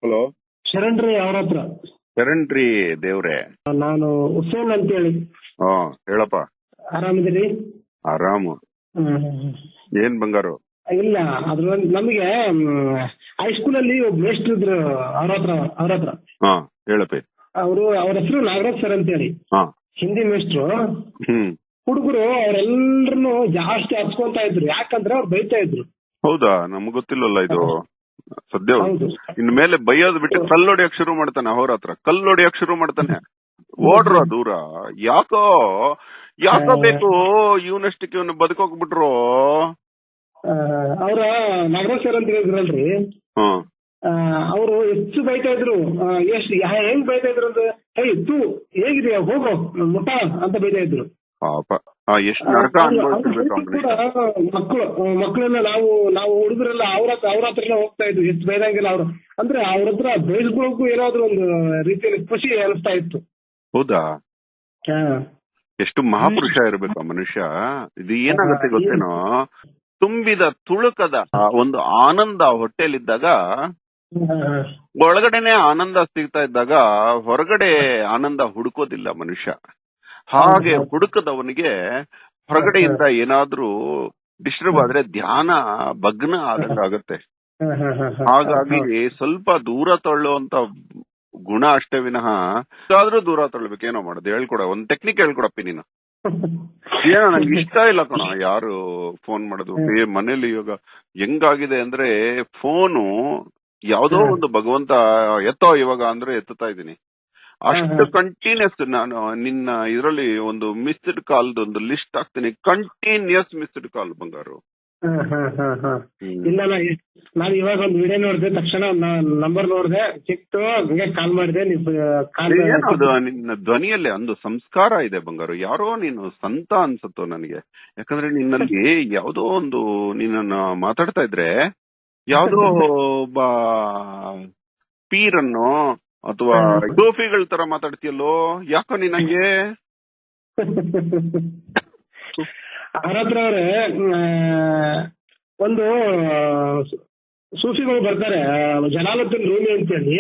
Hello, ಶರಣ್ರಿ ಅವ್ರ ಹತ್ರ. ಶರಣ್ರಿ ದೇವ್ರೆ. ನಾನು ಹುಸೇನ್ ಅಂತೇಳಿ. ಹೇಳಪ್ಪ. ಆರಾಮಿದ್ದೀರಿ? ಆರಾಮು. ಏನ್ ಬಂಗಾರು? ಇಲ್ಲ, ಅದ್ರಲ್ಲಿ ನಮಗೆ ಹೈಸ್ಕೂಲಲ್ಲಿ ಒಬ್ಬ ಮೇಸ್ಟ್ರು ಇದ್ರು ಅವ್ರ ಹತ್ರ. ಹೇಳಪ್ಪಿ. ಅವ್ರ ಹೆಸರು ನಾಗರಾಜ್ ಸರ್ ಅಂತೇಳಿ, ಹಿಂದಿ ಮೇಸ್ಟ್ರು. ಹುಡುಗರು ಅವರೆಲ್ಲರನ್ನು ಜಾಸ್ತಿ ಹಚ್ಕೊಂತ ಇದ್ರು, ಯಾಕಂದ್ರೆ ಅವ್ರು ಬೈತಾ ಇದ್ರು. ಹೌದಾ? ನಮ್ಗ್ ಗೊತ್ತಿಲ್ಲಲ್ಲ ಇದು. ಸದ್ಯ ಹೌದು. ಇನ್ ಮೇಲೆ ಬೈಯೋದ್ ಬಿಟ್ಟು ಕಲ್ಲೊಡಿಯಕ್ ಶುರು ಮಾಡ್ತಾನೆ. ಅವ್ರ ಹತ್ರ ಕಲ್ಲೊಡಿಯಕ್ ಶುರು ಮಾಡ್ತಾನೆ. ಓಡ್ರ ದೂರ. ಯಾಕೋ ಬೇಕು ಇವನಷ್ಟಕ್ಕೆ ಇವನು ಬದುಕೋಗ್ಬಿಟ್ರು. ಅವ್ರ ನಾಗರಾಜ್ ಸರ್ ಅಂತ ಹೇಳಿದ್ರಲ್ರಿ, ಅವರು ಹೆಚ್ಚು ಬೈತಾ ಇದ್ರು. ಹೆಂಗ್ ಬೈತಾ ಇದ್ರು ಅಂದ್ರೆ, ತೂ ಹೇಗಿದೆಯಾ, ಹೋಗೋ ಮುಟ್ಟ ಅಂತ ಬೈತಾ ಇದ್ರು. ಎಷ್ಟು ನರಕ ಅನ್ಭವಿಸಿರ್ಬೇಕು. ಮಕ್ಕಳೆಲ್ಲ ನಾವು ಹುಡುಗರೆಲ್ಲ ಅವ್ರ ಹತ್ರನೇ ಹೋಗ್ತಾ ಇದ್ವಿ, ಹೆಚ್ಚು ಬೈದಂಗಿಲ್ಲ. ಅವ್ರು ಅಂದ್ರೆ ಅವ್ರ ಹತ್ರ ಬೈಸ್ಕೊಳ್ಳೋಕು ಏನಾದ್ರು ಒಂದು ರೀತಿಯಲ್ಲಿ ಖುಷಿ ಅನಿಸ್ತಾ ಇತ್ತು. ಹೌದಾ? ಎಷ್ಟು ಮಹಾಪುರುಷ ಇರ್ಬೇಕು ಆ ಮನುಷ್ಯ. ಇದು ಏನಾಗುತ್ತೆ ಗೊತ್ತೇನೋ, ತುಂಬಿದ ತುಳುಕದ ಒಂದು ಆನಂದ ಹೊಟ್ಟೆಲಿದ್ದಾಗ, ಒಳಗಡೆನೆ ಆನಂದ ಸಿಗ್ತಾ ಇದ್ದಾಗ ಹೊರಗಡೆ ಆನಂದ ಹುಡುಕೋದಿಲ್ಲ ಮನುಷ್ಯ. ಹಾಗೆ ಹುಡುಕದವನಿಗೆ ಹೊರಗಡೆಯಿಂದ ಏನಾದ್ರೂ ಡಿಸ್ಟರ್ಬ್ ಆದ್ರೆ ಧ್ಯಾನ ಭಗ್ನ ಆದಂಗಾಗತ್ತೆ. ಹಾಗಾಗಿ ಸ್ವಲ್ಪ ದೂರ ತಳ್ಳುವಂತ ಗುಣ ಅಷ್ಟೇ ವಿನಃ ಆದ್ರೂ ದೂರ ತಳ್ಬೇಕು. ಏನೋ ಮಾಡೋದು ಹೇಳ್ಕೊಡ, ಒಂದ್ ಟೆಕ್ನಿಕ್ ಹೇಳ್ಕೊಡಪ್ಪಿ ನೀನು. ಏನೋ ನಂಗೆ ಇಷ್ಟ ಇಲ್ಲ ಕಣ ಯಾರು ಫೋನ್ ಮಾಡೋದು ಮನೇಲಿ. ಇವಾಗ ಹೆಂಗಾಗಿದೆ ಅಂದ್ರೆ, ಫೋನು ಯಾವ್ದೋ ಒಂದು ಭಗವಂತ ಎತ್ತೋ ಇವಾಗ ಅಂದ್ರೆ ಎತ್ತುತ್ತಾ ಇದೀನಿ. ಅಷ್ಟು ಕಂಟಿನ್ಯೂಸ್. ನಾನು ನಿನ್ನ ಇದರಲ್ಲಿ ಒಂದು ಮಿಸ್ಡ್ ಕಾಲ್ದು ಒಂದು ಲಿಸ್ಟ್ ಹಾಕ್ತೀನಿ. ಕಂಟಿನ್ಯೂಸ್ ಮಿಸ್ಡ್ ಕಾಲ್ ಬಂಗಾರು. ಇಲ್ಲ, ನಾನು ಇವಾಗ ಒಂದು ವಿಡಿಯೋ ನೋಡಿದೆ, ತಕ್ಷಣ ನಂಬರ್ ನೋಡಿದೆ, ಸಿಕ್ತು, ಹಂಗೆ ಕಾಲ್ ಮಾಡಿದೆ. ಏನದು ನಿನ್ನ ಧ್ವನಿಯಲ್ಲಿ ಒಂದು ಸಂಸ್ಕಾರ ಇದೆ ಬಂಗಾರು. ಯಾರೋ ನೀನು ಸಂತ ಅನ್ಸತ್ತೋ ನನಗೆ. ಯಾಕಂದ್ರೆ ನಿನ್ನಲ್ಲಿ ಯಾವ್ದೋ ಒಂದು, ನಿನ್ನ ಮಾತಾಡ್ತಾ ಇದ್ರೆ ಯಾವ್ದೋ ಒಬ್ಬ ಪೀರನ್ನು ಅಥವಾ ಸೋಫಿಗಳ ತರ ಮಾತಾಡ್ತೀಯಲ್ಲೋ. ಯಾಕೋ ನೀನ್ ಹಂಗೆ? ಅವ್ರ ಹತ್ರ ಅವ್ರೆ ಒಂದು ಸೂಫಿಗಳು ಬರ್ತಾರೆ, ಜಲಾಲುದ್ದೀನ್ ರೂಮಿ ಅಂತೇಳಿ.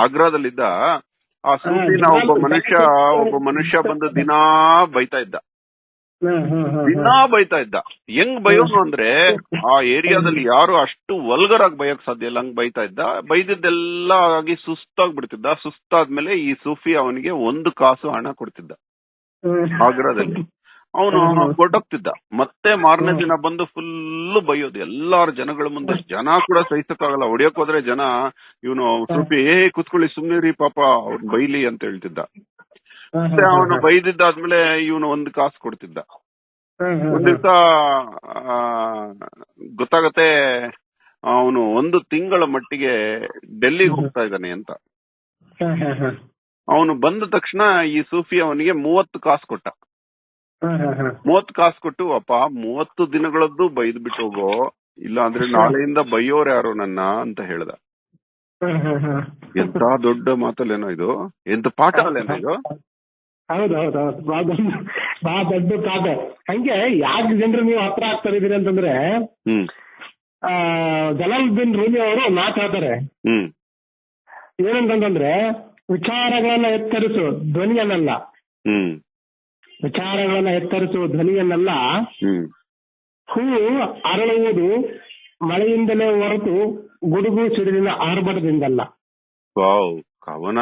ಆಗ್ರಾದಲ್ಲಿದ್ದ ಆ ಸೂಫಿನ ಒಬ್ಬ ಮನುಷ್ಯ ಬಂದು ದಿನಾ ಬೈತಾ ಇದ್ದ. ಹೆಂಗ್ ಬಯೋನು ಅಂದ್ರೆ, ಆ ಏರಿಯಾದಲ್ಲಿ ಯಾರು ಅಷ್ಟು ವಲ್ಗರ್ ಆಗಿ ಬಯಕ್ ಸಾಧ್ಯ ಇಲ್ಲ, ಹಂಗ್ ಬೈತಾ ಇದ್ದ. ಬೈದಿದ್ದೆಲ್ಲ ಆಗಿ ಸುಸ್ತಾಗ್ಬಿಡ್ತಿದ್ದ. ಸುಸ್ತಾದ್ಮೇಲೆ ಈ ಸೂಫಿ ಅವನಿಗೆ 1 ಕಾಸು ಹಣ ಕೊಡ್ತಿದ್ದ ಆಗ್ರಾದಲ್ಲಿ. ಅವನು ಕೊಟ್ಟೋಗ್ತಿದ್ದ. ಮತ್ತೆ ಮಾರನೇ ದಿನ ಬಂದು ಫುಲ್ ಬೈಯೋದು ಎಲ್ಲಾರ ಜನಗಳ ಮುಂದೆ. ಜನ ಕೂಡ ಸಹಿಸಕ್ಕಾಗಲ್ಲ, ಹೊಡಿಯೋಕ್ ಹೋದ್ರೆ ಜನ ಇವನು ಸೂಫಿ ಕುತ್ಕೊಳ್ಳಿ ಸುಮ್ನಿರಿ ಪಾಪ ಅವ್ನ್ ಬೈಲಿ ಅಂತ ಹೇಳ್ತಿದ್ದ. ಮತ್ತೆ ಅವನು ಬೈದಿದ್ದಾದ್ಮೇಲೆ ಇವನು 1 ಕಾಸು ಕೊಡ್ತಿದ್ದ. ಒಂದ್ ದಿವಸ ಗೊತ್ತಾಗತ್ತೆ ಅವನು 1 ತಿಂಗಳ ಮಟ್ಟಿಗೆ ಡೆಲ್ಲಿಗೆ ಹೋಗ್ತಾ ಇದ್ದಾನೆ ಅಂತ. ಅವನು ಬಂದ ತಕ್ಷಣ ಈ ಸೂಫಿ ಅವನಿಗೆ 30 ಕಾಸು ಕೊಟ್ಟ. 30 ಕಾಸು ಕೊಟ್ಟು, ಅಪ್ಪ 30 ದಿನಗಳದ್ದು ಬೈದ್ ಬಿಟ್ಟು ಹೋಗೋ, ಇಲ್ಲ ಅಂದ್ರೆ ನಾಳೆಯಿಂದ ಬೈಯೋರ್ ಯಾರು ನನ್ನ ಅಂತ ಹೇಳ್ದ. ಎಂತ ದೊಡ್ಡ ಮಾತಲ್ಲೇನೋ ಇದು, ಎಂತ ಪಾಠ ಅಲ್ಲೇನೋ ಇದು. ಹೌದೌದೌದು, ಬಹಳ ದೊಡ್ಡ ಪಾಠ. ಹಂಗೆ ಯಾಕೆ ಜನರು ನೀವು ಹತ್ರ ಆಗ್ತಾ ಇದೀರಿ ಅಂತಂದ್ರೆ, ಜಲಾಲುದ್ದೀನ್ ರೂಮಿ ಅವರು ಮಾತಾಡ್ತಾರೆ ಏನಂತಂದ್ರೆ, ವಿಚಾರಗಳನ್ನ ಎತ್ತರಿಸು ಧ್ವನಿಯನ್ನಲ್ಲ, ವಿಚಾರಗಳನ್ನ ಎತ್ತರಿಸು ಧ್ವನಿಯನ್ನಲ್ಲ, ಹೂವು ಅರಳುವುದು ಮಳೆಯಿಂದಲೇ ಹೊರತು ಗುಡುಗು ಸಿಡಿಲಿನ ಆರ್ಭಟದಿಂದಲ್ಲ. ಕವನ.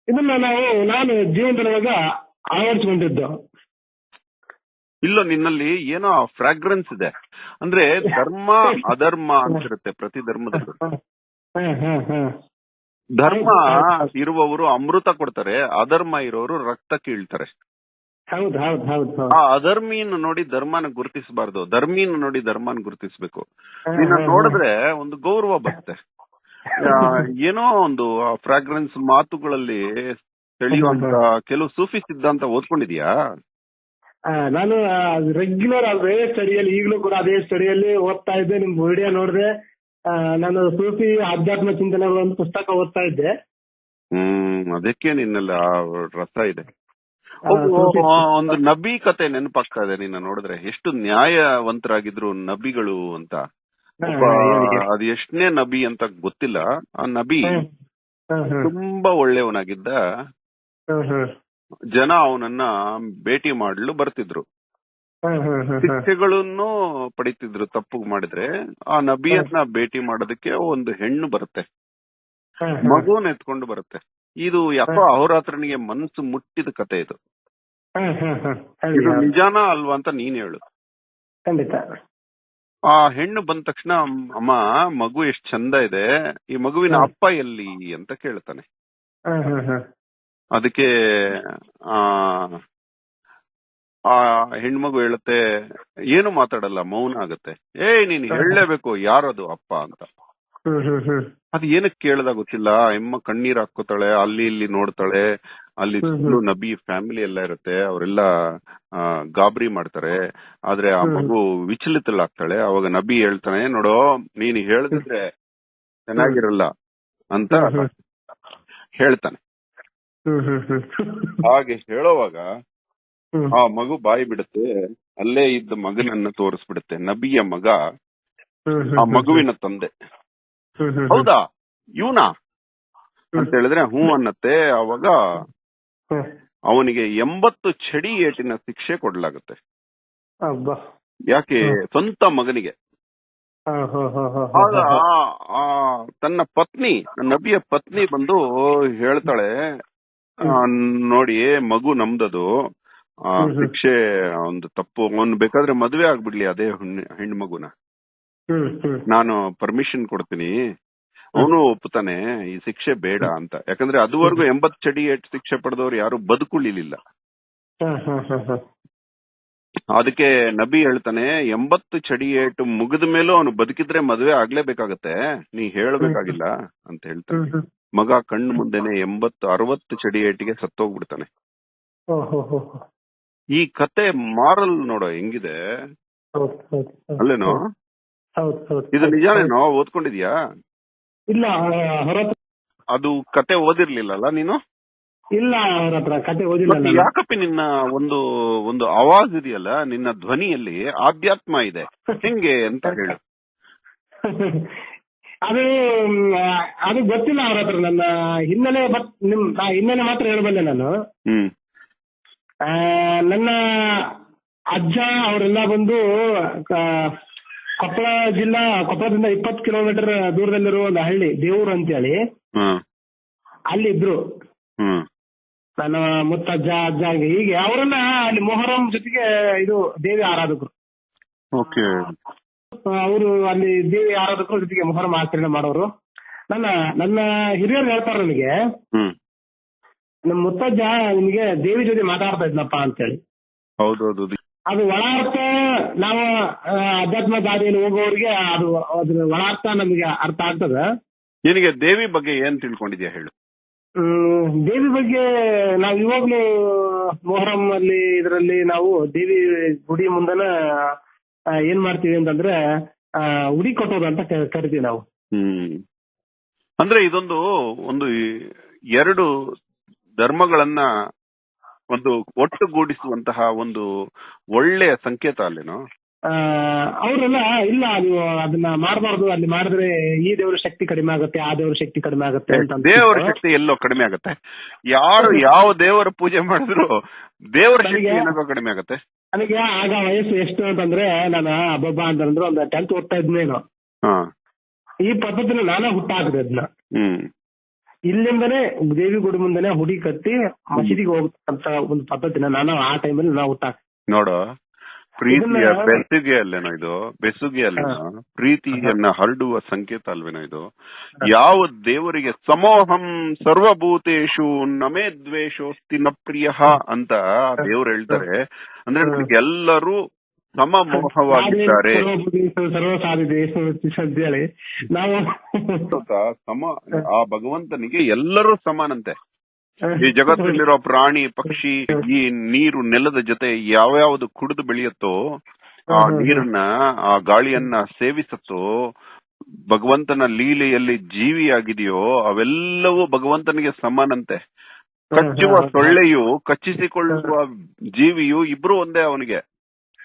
ಇದನ್ನ ನಾನು ಜೀವನದೊಳಗ ಅಳವಡಿಸಿಕೊಂಡಿದ್ದು. ಇಲ್ಲ, ನಿನ್ನಲ್ಲಿ ಏನೋ ಫ್ರಾಗ್ರೆನ್ಸ್ ಇದೆ. ಅಂದ್ರೆ ಧರ್ಮ ಅಧರ್ಮ ಅಂತಿರುತ್ತೆ ಪ್ರತಿ ಧರ್ಮದಲ್ಲೂ. ಧರ್ಮ ಇರುವವರು ಅಮೃತ ಕೊಡ್ತಾರೆ, ಅಧರ್ಮ ಇರೋರು ರಕ್ತ ಕೀಳ್ತಾರೆ. ಆ ಅಧರ್ಮೀನ ನೋಡಿ ಧರ್ಮನ ಗುರುತಿಸಬಾರ್ದು, ಧರ್ಮೀನ ನೋಡಿ ಧರ್ಮನ ಗುರುತಿಸ್ಬೇಕು. ನಿನ್ನ ನೋಡಿದ್ರೆ ಒಂದು ಗೌರವ ಬರುತ್ತೆ. ಏನೋ ಒಂದು ಫ್ರಾಗ್ರೆನ್ಸ್ ಮಾತುಗಳಲ್ಲಿ ತಿಳಿಯುವಂತ ಕೆಲವು ಸೂಫಿ ಸಿದ್ಧಾಂತ ಓದ್ಕೊಂಡಿದ್ಯಾ? ನಾನು ರೆಗ್ಯುಲರ್ ಅದೇ ಸ್ಟಡಿಯಲ್ಲಿ, ಈಗಲೂ ಕೂಡ ಅದೇ ಸ್ಟಡಿಯಲ್ಲಿ ಓದ್ತಾ ಇದ್ದೆ. ನಿಮ್ ವಿಡಿಯೋ ನೋಡಿದೆ. ನಾನು ಸೂಫಿ ಆಧ್ಯಾತ್ಮ ಚಿಂತನೆಗಳ ಒಂದು ಪುಸ್ತಕ ಓದ್ತಾ ಇದ್ದೆ. ಅದಕ್ಕೆ ನಿನ್ನೆಲ್ಲ ರಸ ಇದೆ. ಒಂದು ನಬಿ ಕತೆ ನೆನಪಾಗ್ತಾ ಇದೆ ನಿನ್ನ ನೋಡಿದ್ರೆ. ಎಷ್ಟು ನ್ಯಾಯವಂತರಾಗಿದ್ರು ನಬಿಗಳು ಅಂತ. ಅದು ಎಷ್ಟನೇ ನಬಿ ಅಂತ ಗೊತ್ತಿಲ್ಲ. ಆ ನಬಿ ತುಂಬಾ ಒಳ್ಳೆಯವನಾಗಿದ್ದ. ಜನ ಅವನನ್ನ ಭೇಟಿ ಮಾಡಲು ಬರ್ತಿದ್ರು, ಶಿಕ್ಷೆಗಳನ್ನು ಪಡಿತಿದ್ರು ತಪ್ಪು ಮಾಡಿದ್ರೆ. ಆ ನಬಿಯನ್ನ ಭೇಟಿ ಮಾಡೋದಕ್ಕೆ ಒಂದು ಹೆಣ್ಣು ಬರುತ್ತೆ, ಮಗುವನ್ನ ಎತ್ಕೊಂಡು ಬರುತ್ತೆ. ಇದು ಯಾಕೋ ಅಹೋರಾತ್ರನಿಗೆ ಮನಸ್ಸು ಮುಟ್ಟಿದ ಕತೆ ಇದು. ಇದು ನಿಜಾನ ಅಲ್ವಾ ಅಂತ ನೀನ್ ಹೇಳು. ಖಂಡಿತ. ಆ ಹೆಣ್ಣು ಬಂದ ತಕ್ಷಣ, ಅಮ್ಮ ಮಗು ಎಷ್ಟ್ ಚಂದ ಇದೆ, ಈ ಮಗುವಿನ ಅಪ್ಪ ಎಲ್ಲಿ ಅಂತ ಕೇಳ್ತಾನೆ. ಅದಕ್ಕೆ ಆ ಹೆಣ್ಮಗು ಹೇಳುತ್ತೆ, ಏನು ಮಾತಾಡಲ್ಲ, ಮೌನ ಆಗತ್ತೆ. ನೀನ್ ಹೇಳಲೇಬೇಕು ಯಾರದು ಅಪ್ಪ ಅಂತ. ಅದ್ ಏನಕ್ಕೆ ಕೇಳ್ದಾಗ ಗೊತ್ತಿಲ್ಲ. ಎಮ್ಮ ಕಣ್ಣೀರ್ ಹಾಕೋತಾಳೆ, ಅಲ್ಲಿ ಇಲ್ಲಿ ನೋಡ್ತಾಳೆ. ಅಲ್ಲಿ ನಬಿ ಫ್ಯಾಮಿಲಿ ಎಲ್ಲ ಇರುತ್ತೆ, ಅವರೆಲ್ಲ ಗಾಬರಿ ಮಾಡ್ತಾರೆ. ಆದ್ರೆ ಆ ಮಗು ವಿಚಲಿತಳಾಗ್ತಾಳೆ. ಅವಾಗ ನಬಿ ಹೇಳ್ತಾನೆ, ನೋಡೋ ನೀನ್ ಹೇಳ್ದಿದ್ರೆ ಚೆನ್ನಾಗಿರಲ್ಲ ಅಂತ ಹೇಳ್ತಾನೆ. ಹಾಗೆ ಹೇಳೋವಾಗ ಆ ಮಗು ಬಾಯಿ ಬಿಡುತ್ತೆ. ಅಲ್ಲೇ ಇದ್ದ ಮಗನನ್ನ ತೋರಿಸ್ಬಿಡುತ್ತೆ. ನಬಿಯ ಮಗ, ಆ ಮಗುವಿನ ತಂದೆ. ಹೌದಾ ಇವನಾ ಅಂತ ಹೇಳಿದ್ರೆ ಹ್ಞೂ ಅನ್ನತ್ತೆ. ಅವಾಗ ಅವನಿಗೆ 80 ಚಡಿ ಏಟಿನ ಶಿಕ್ಷೆ ಕೊಡ್ಲಾಗುತ್ತೆ. ಯಾಕೆ? ಸ್ವಂತ ಮಗನಿಗೆ. ಆಗ ತನ್ನ ಪತ್ನಿ, ನಬಿಯ ಪತ್ನಿ ಬಂದು ಹೇಳ್ತಾಳೆ, ನೋಡಿ ಮಗು ನಮ್ದದು, ಶಿಕ್ಷೆ ಒಂದು ತಪ್ಪು, ಅವನು ಬೇಕಾದ್ರೆ ಮದುವೆ ಆಗ್ಬಿಡ್ಲಿ ಅದೇ ಹೆಣ್ಣು ಮಗುನ, ನಾನು ಪರ್ಮಿಷನ್ ಕೊಡ್ತೀನಿ, ಅವನು ಒಪ್ಪುತ್ತಾನೆ, ಈ ಶಿಕ್ಷೆ ಬೇಡ ಅಂತ. ಯಾಕಂದ್ರೆ ಅದುವರೆಗೂ 80 ಚಡಿ ಏಟ್ ಶಿಕ್ಷೆ ಪಡೆದವ್ರು ಯಾರು ಬದುಕುಳಿಲಿಲ್ಲ. ಅದಕ್ಕೆ ನಬಿ ಹೇಳ್ತಾನೆ, 80 ಚಡಿ ಏಟು ಮುಗಿದ ಮೇಲೂ ಅವನು ಬದುಕಿದ್ರೆ ಮದುವೆ ಆಗ್ಲೇಬೇಕಾಗತ್ತೆ, ನೀ ಹೇಳ್ಬೇಕಾಗಿಲ್ಲ ಅಂತ ಹೇಳ್ತಾನೆ. ಮಗ ಕಣ್ಣು ಮುಂದೆನೆ 80-60 ಚಡಿ ಏಟಿಗೆ ಸತ್ತೋಗ್ಬಿಡ್ತಾನೆ. ಈ ಕತೆ ಮಾರಲ್ ನೋಡೋ ಹೆಂಗಿದೆ ಅಲ್ಲೇನೋ? ಇದು ನಿಜಾನೇನೋ? ಓದ್ಕೊಂಡಿದ್ಯಾ? ಇಲ್ಲ, ಅದು ಕತೆ ಓದಿರ್ಲಿಲ್ಲ ನೀನು? ಇಲ್ಲ, ಅವ್ರ ಹತ್ರ ಕತೆ ಓದಿಲ್ಲ. ಯಾಕಪ್ಪ ನಿನ್ನ ಒಂದು ಆವಾಜ್ ಇದೆಯಲ್ಲ, ನಿನ್ನ ಧ್ವನಿಯಲ್ಲಿ ಆಧ್ಯಾತ್ಮ ಇದೆ, ಹೆಂಗೆ ಅಂತ ಹೇಳು. ಅದು ಗೊತ್ತಿಲ್ಲ ಅವ್ರ ಹತ್ರ. ನನ್ನ ಹಿನ್ನೆಲೆ ಹಿನ್ನೆಲೆ ಮಾತ್ರ ಹೇಳಬಲ್ಲೆ ನಾನು. ನನ್ನ ಅಜ್ಜ ಅವರೆಲ್ಲ ಬಂದು ಕೊಪ್ಪಳದಿಂದ 20 ಕಿಲೋಮೀಟರ್ ದೂರದಲ್ಲಿರುವ ಒಂದು ಹಳ್ಳಿ ದೇವ್ರು ಅಂತೇಳಿ ಅಲ್ಲಿದ್ರು. ನನ್ನ ಮುತ್ತಜ್ಜ ಅಜ್ಜ ಹೀಗೆ ಅವರೆಲ್ಲ ಅಲ್ಲಿ ಮೊಹರಂ ಜೊತೆಗೆ ಇದು ದೇವಿ ಆರಾಧಕರು. ಅವರು ಅಲ್ಲಿ ದೇವಿ ಆರಾಧಕರ ಜೊತೆಗೆ ಮೊಹರಂ ಆಚರಣೆ ಮಾಡೋರು. ನನ್ನ ಹಿರಿಯರು ಹೇಳ್ತಾರೆ ನನಗೆ, ನಮ್ಮ ಮುತ್ತಜ್ಜ ನಿಮ್ಗೆ ದೇವಿ ಜೊತೆ ಮಾತಾಡ್ತಾ ಇದ್ನಪ್ಪ ಅಂತೇಳಿ. ಹೌದೌದು. ಅದು ಒಳ ಅರ್ಥ, ನಾವು ಅಧ್ಯಾತ್ಮ ದಾರಿಯಲ್ಲಿ ಹೋಗೋರಿಗೆ ಅದ್ರ ಒಳ ಅರ್ಥ ನಮಗೆ ಅರ್ಥ ಆಗ್ತದ. ನಿನಗೆ ದೇವಿ ಬಗ್ಗೆ ಏನ್ ತಿಳ್ಕೊಂಡಿದ್ಯಾ ಹೇಳು. ದೇವಿ ಬಗ್ಗೆ ನಾವ್ ಇವಾಗ್ಲೂ ಮೊಹರಂ ಅಲ್ಲಿ ಇದರಲ್ಲಿ ನಾವು ದೇವಿ ಗುಡಿ ಮುಂದನ ಏನ್ ಮಾಡ್ತೀವಿ ಅಂತಂದ್ರೆ ಉಡಿ ಕಟ್ಟೋದು ಅಂತ ಕರಿತೀವಿ ನಾವು. ಅಂದ್ರೆ ಇದೊಂದು ಒಂದು 2 ಧರ್ಮಗಳನ್ನ ಒಂದು ಒಟ್ಟುಗೂಡಿಸುವಂತಹ ಒಂದು ಒಳ್ಳೆಯ ಸಂಕೇತ ಅಲ್ಲೇನೋ. ಅವರೆಲ್ಲ ಇಲ್ಲ, ನೀವು ಅದನ್ನ ಮಾಡಬಾರ್ದು, ಅಲ್ಲಿ ಮಾಡಿದ್ರೆ ಈ ದೇವರ ಶಕ್ತಿ ಕಡಿಮೆ ಆಗುತ್ತೆ, ಆ ದೇವರ ಶಕ್ತಿ ಕಡಿಮೆ ಆಗುತ್ತೆ ಅಂತ. ದೇವರ ಶಕ್ತಿ ಎಲ್ಲೋ ಕಡಿಮೆ ಆಗುತ್ತೆ? ಯಾರು ಯಾವ ದೇವರ ಪೂಜೆ ಮಾಡಿದ್ರು ದೇವರ ಶಕ್ತಿ ಏನಾಗೋ ಕಡಿಮೆ ಆಗುತ್ತೆ. ನನಗೆ ಆಗ ವಯಸ್ಸು ಎಷ್ಟು ಅಂತಂದ್ರೆ, ನಾನು ಹಬ್ಬ ಅಂತಂದ್ರೆ ಒಂದು 10th ಓದ್ತಾ ಇದ್ನೇನು. ಈ ಪದ್ಧತಿನ ನಾನೇ ಹುಟ್ಟಾಕಿದೆ ಅದನ್ನ. ಇಲ್ಲಿಂದನೇ ದೇವಿ ಗುಡಿ ಮುಂದೆನೆ ಹುಡಿ ಕಟ್ಟಿ ಮಸೀದಿಗೆ ಹೋಗ್ತಕ್ಕಂತ ಒಂದು ಪದ್ಧತಿನ ನಾನು ಆ ಟೈಮಲ್ಲಿ ನಾವು ಹುಟ್ಟಾಕ. ನೋಡು, ಪ್ರೀತಿಯ ಬೆಸುಗೆ ಅಲ್ಲೇನೋ ಇದು, ಬೆಸುಗೆ ಅಲ್ಲೇನೋ, ಪ್ರೀತಿಯನ್ನ ಹರಡುವ ಸಂಕೇತ ಅಲ್ವೇನೋ ಇದು. ಯಾವ ದೇವರಿಗೆ ಸಮೋಹಂ ಸರ್ವಭೂತೇಶು ನಮೇ ದ್ವೇಷೋಸ್ತಿ ನ ಪ್ರಿಯ ಅಂತ ದೇವ್ರು ಹೇಳ್ತಾರೆ. ಅಂದ್ರೆ ನಮಗೆ ಎಲ್ಲರೂ ಸಮಮೋಹವಾಗಿದ್ದಾರೆ. ನಾವು ಆ ಭಗವಂತನಿಗೆ ಎಲ್ಲರೂ ಸಮಾನಂತೆ. ಈ ಜಗತ್ತಲ್ಲಿರೋ ಪ್ರಾಣಿ ಪಕ್ಷಿ, ಈ ನೀರು ನೆಲದ ಜೊತೆ ಯಾವ್ಯಾವ್ದು ಕುಡಿದು ಬೆಳೆಯುತ್ತೋ, ಆ ನೀರನ್ನ ಆ ಗಾಳಿಯನ್ನ ಸೇವಿಸುತ್ತೋ, ಭಗವಂತನ ಲೀಲೆಯಲ್ಲಿ ಜೀವಿಯಾಗಿದೆಯೋ ಅವೆಲ್ಲವೂ ಭಗವಂತನಿಗೆ ಸಮಾನಂತೆ. ಕಚ್ಚುವ ಸೊಳ್ಳೆಯು ಕಚ್ಚಿಸಿಕೊಳ್ಳುವ ಜೀವಿಯು ಇಬ್ರು ಒಂದೇ ಅವನಿಗೆ.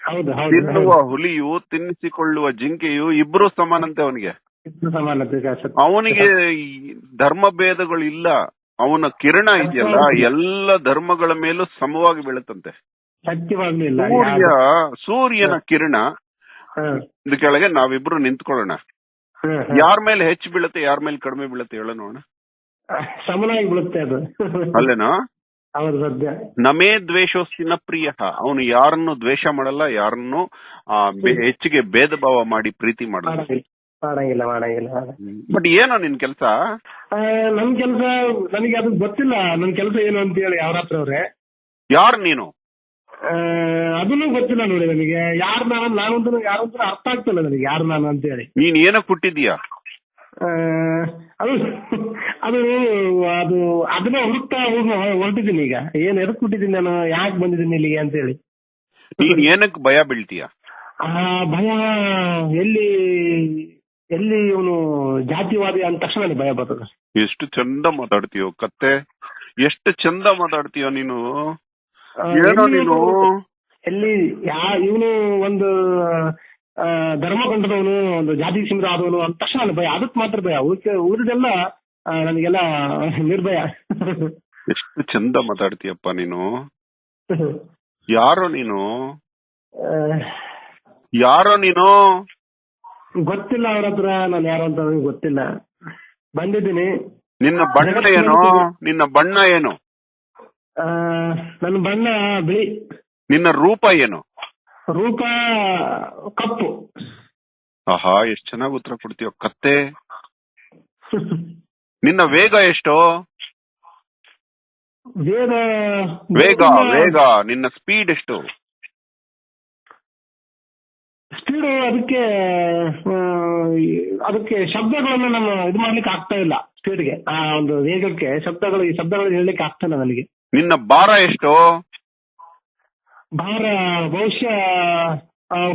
ಹೌದು ಹೌದು ತಿನ್ನುವ ಹುಲಿಯು ತಿನ್ನಿಸಿಕೊಳ್ಳುವ ಜಿಂಕೆಯು ಇಬ್ರು ಸಮಾನಂತೆ ಅವನಿಗೆ. ಸಮಾನತೆ ಅವನಿಗೆ ಧರ್ಮ ಭೇದಗಳು ಇಲ್ಲ. ಅವನ ಕಿರಣ ಇದೆಯಲ್ಲ ಎಲ್ಲ ಧರ್ಮಗಳ ಮೇಲೂ ಸಮವಾಗಿ ಬೀಳುತ್ತಂತೆ. ಸತ್ಯವಾಗ್ಲೂ ಇಲ್ಲ. ಸೂರ್ಯನ ಕಿರಣ ಇದ್ ಕೆಳಗೆ ನಾವಿಬ್ರು ನಿಂತ್ಕೊಳ್ಳೋಣ, ಯಾರ ಮೇಲೆ ಹೆಚ್ಚು ಬೀಳುತ್ತೆ ಯಾರ ಮೇಲೆ ಕಡಿಮೆ ಬೀಳುತ್ತೆ ಹೇಳ ನೋಡೋಣ. ಸಮನಾಗಿ ಬೀಳುತ್ತೆ ಅದು ಅಲ್ಲೇನೋ. ಹೌದು ಸದ್ಯ. ನಮೇ ದ್ವೇಷೋಸ್ತಿನ ಪ್ರಿಯ. ಅವನು ಯಾರನ್ನು ದ್ವೇಷ ಮಾಡಲ್ಲ, ಯಾರನ್ನು ಹೆಚ್ಚಿಗೆ ಭೇದ ಭಾವ ಮಾಡಿ ಪ್ರೀತಿ ಮಾಡಲ್ಲ. ಮಾಡಂಗಿಲ್ಲ ಮಾಡಂಗಿಲ್ಲ. ಬಟ್ ಏನೋ ನಿನ್ ಕೆಲ್ಸ? ನನ್ ಕೆಲ್ಸ ನನಗೆ ಅದು ಗೊತ್ತಿಲ್ಲ. ನನ್ ಕೆಲ್ಸ ಏನು ಅಂತ ಹೇಳಿ ಅವ್ರ ಹತ್ರ ಅವ್ರೆ. ಯಾರು ನೀನು? ಅದನ್ನು ಗೊತ್ತಿಲ್ಲ ನೋಡಿ ನನಗೆ. ಯಾರು ನಾನಂತೂ ಯಾರಂತೂ ಅರ್ಥ ಆಗ್ತಿಲ್ಲ ನನಗೆ ಯಾರು ನಾನು ಅಂತ ಹೇಳಿ. ನೀನ್ ಏನಕ್ಕೆ ಹುಟ್ಟಿದ್ಯಾ? ಅದು ಅದು ಅದು ಅದನ್ನ ಹುಡುಕ್ತಾ ಹೊರಟಿದ್ದೀನಿ ಈಗ. ಏನ್ ಎದಕ್ ಹುಟ್ಟಿದ್ದೀನಿ ನಾನು, ಯಾಕೆ ಬಂದಿದ್ದೀನಿ ಇಲ್ಲಿಗೆ ಅಂತ ಹೇಳಿ. ನೀನ್ ಏನಕ್ಕೆ ಭಯ ಬೀಳ್ತೀಯ? ಭಯ ಎಲ್ಲಿ ಎಲ್ಲಿ ಇವನು ಜಾತಿವಾದಿ ಅಂದ ತಕ್ಷಣ ನನಗೆ ಭಯ ಬರ್ತದೆ. ಎಷ್ಟು ಚಂದ ಮಾತಾಡ್ತೀಯೋ ಕತ್ತೆ, ಎಷ್ಟು ಚಂದ ಮಾತಾಡ್ತೀಯೋ ನೀನು. ಏನೋ ನೀನು ಎಲ್ಲಿ ಇವನು ಒಂದು ಧರ್ಮ ಕಂಡದವನು, ಒಂದು ಜಾತಿ ಸಿಂಹ ಆದವನು ಅಂದ ತಕ್ಷಣ ನನಗೆ ಭಯ. ಅದಕ್ಕೆ ಮಾತ್ರ ಭಯ, ಉಳಿದೆಲ್ಲ ನನಗೆಲ್ಲ ನಿರ್ಭಯ. ಎಷ್ಟು ಚಂದ ಮಾತಾಡ್ತೀಯಪ್ಪ ನೀನು. ಯಾರೋ ನೀನು? ಯಾರೋ ನೀನು? ಗೊತ್ತಿಲ್ಲ ಅವ್ರ ಹತ್ರ ನಾನು ಯಾರು ಅಂತ ಗೊತ್ತಿಲ್ಲ. ಬಂದಿದ್ದೀನಿ. ನಿನ್ನ ಬಣ್ಣ ಏನು? ನಿನ್ನ ಬಣ್ಣ ಏನು? ನನ್ನ ಬಣ್ಣ ಬಿಳಿ. ನಿನ್ನ ರೂಪ ಏನು? ರೂಪ ಕಪ್ಪು. ಆಹಾ, ಎಷ್ಟು ಚೆನ್ನಾಗಿ ಉತ್ತರ ಕೊಡ್ತೀಯ ಕತ್ತೆ. ನಿನ್ನ ವೇಗ ಎಷ್ಟು? ವೇಗ ವೇಗ ವೇಗ ನಿನ್ನ ಸ್ಪೀಡ್ ಎಷ್ಟು? ಸ್ಪೀಡು ಅದಕ್ಕೆ ಶಬ್ದಗಳನ್ನು ನಾನು ಇದು ಮಾಡ್ಲಿಕ್ಕೆ ಆಗ್ತಾ ಇಲ್ಲ. ಸ್ಪೀಡ್ಗೆ ಆ ಒಂದು ವೇಗಕ್ಕೆ ಶಬ್ದಗಳು ಹೇಳಲಿಕ್ಕೆ ಆಗ್ತಾ ಇಲ್ಲ ನನಗೆ. ನಿನ್ನ ಭಾರ ಎಷ್ಟು? ಭಾರ ಬಹುಶಃ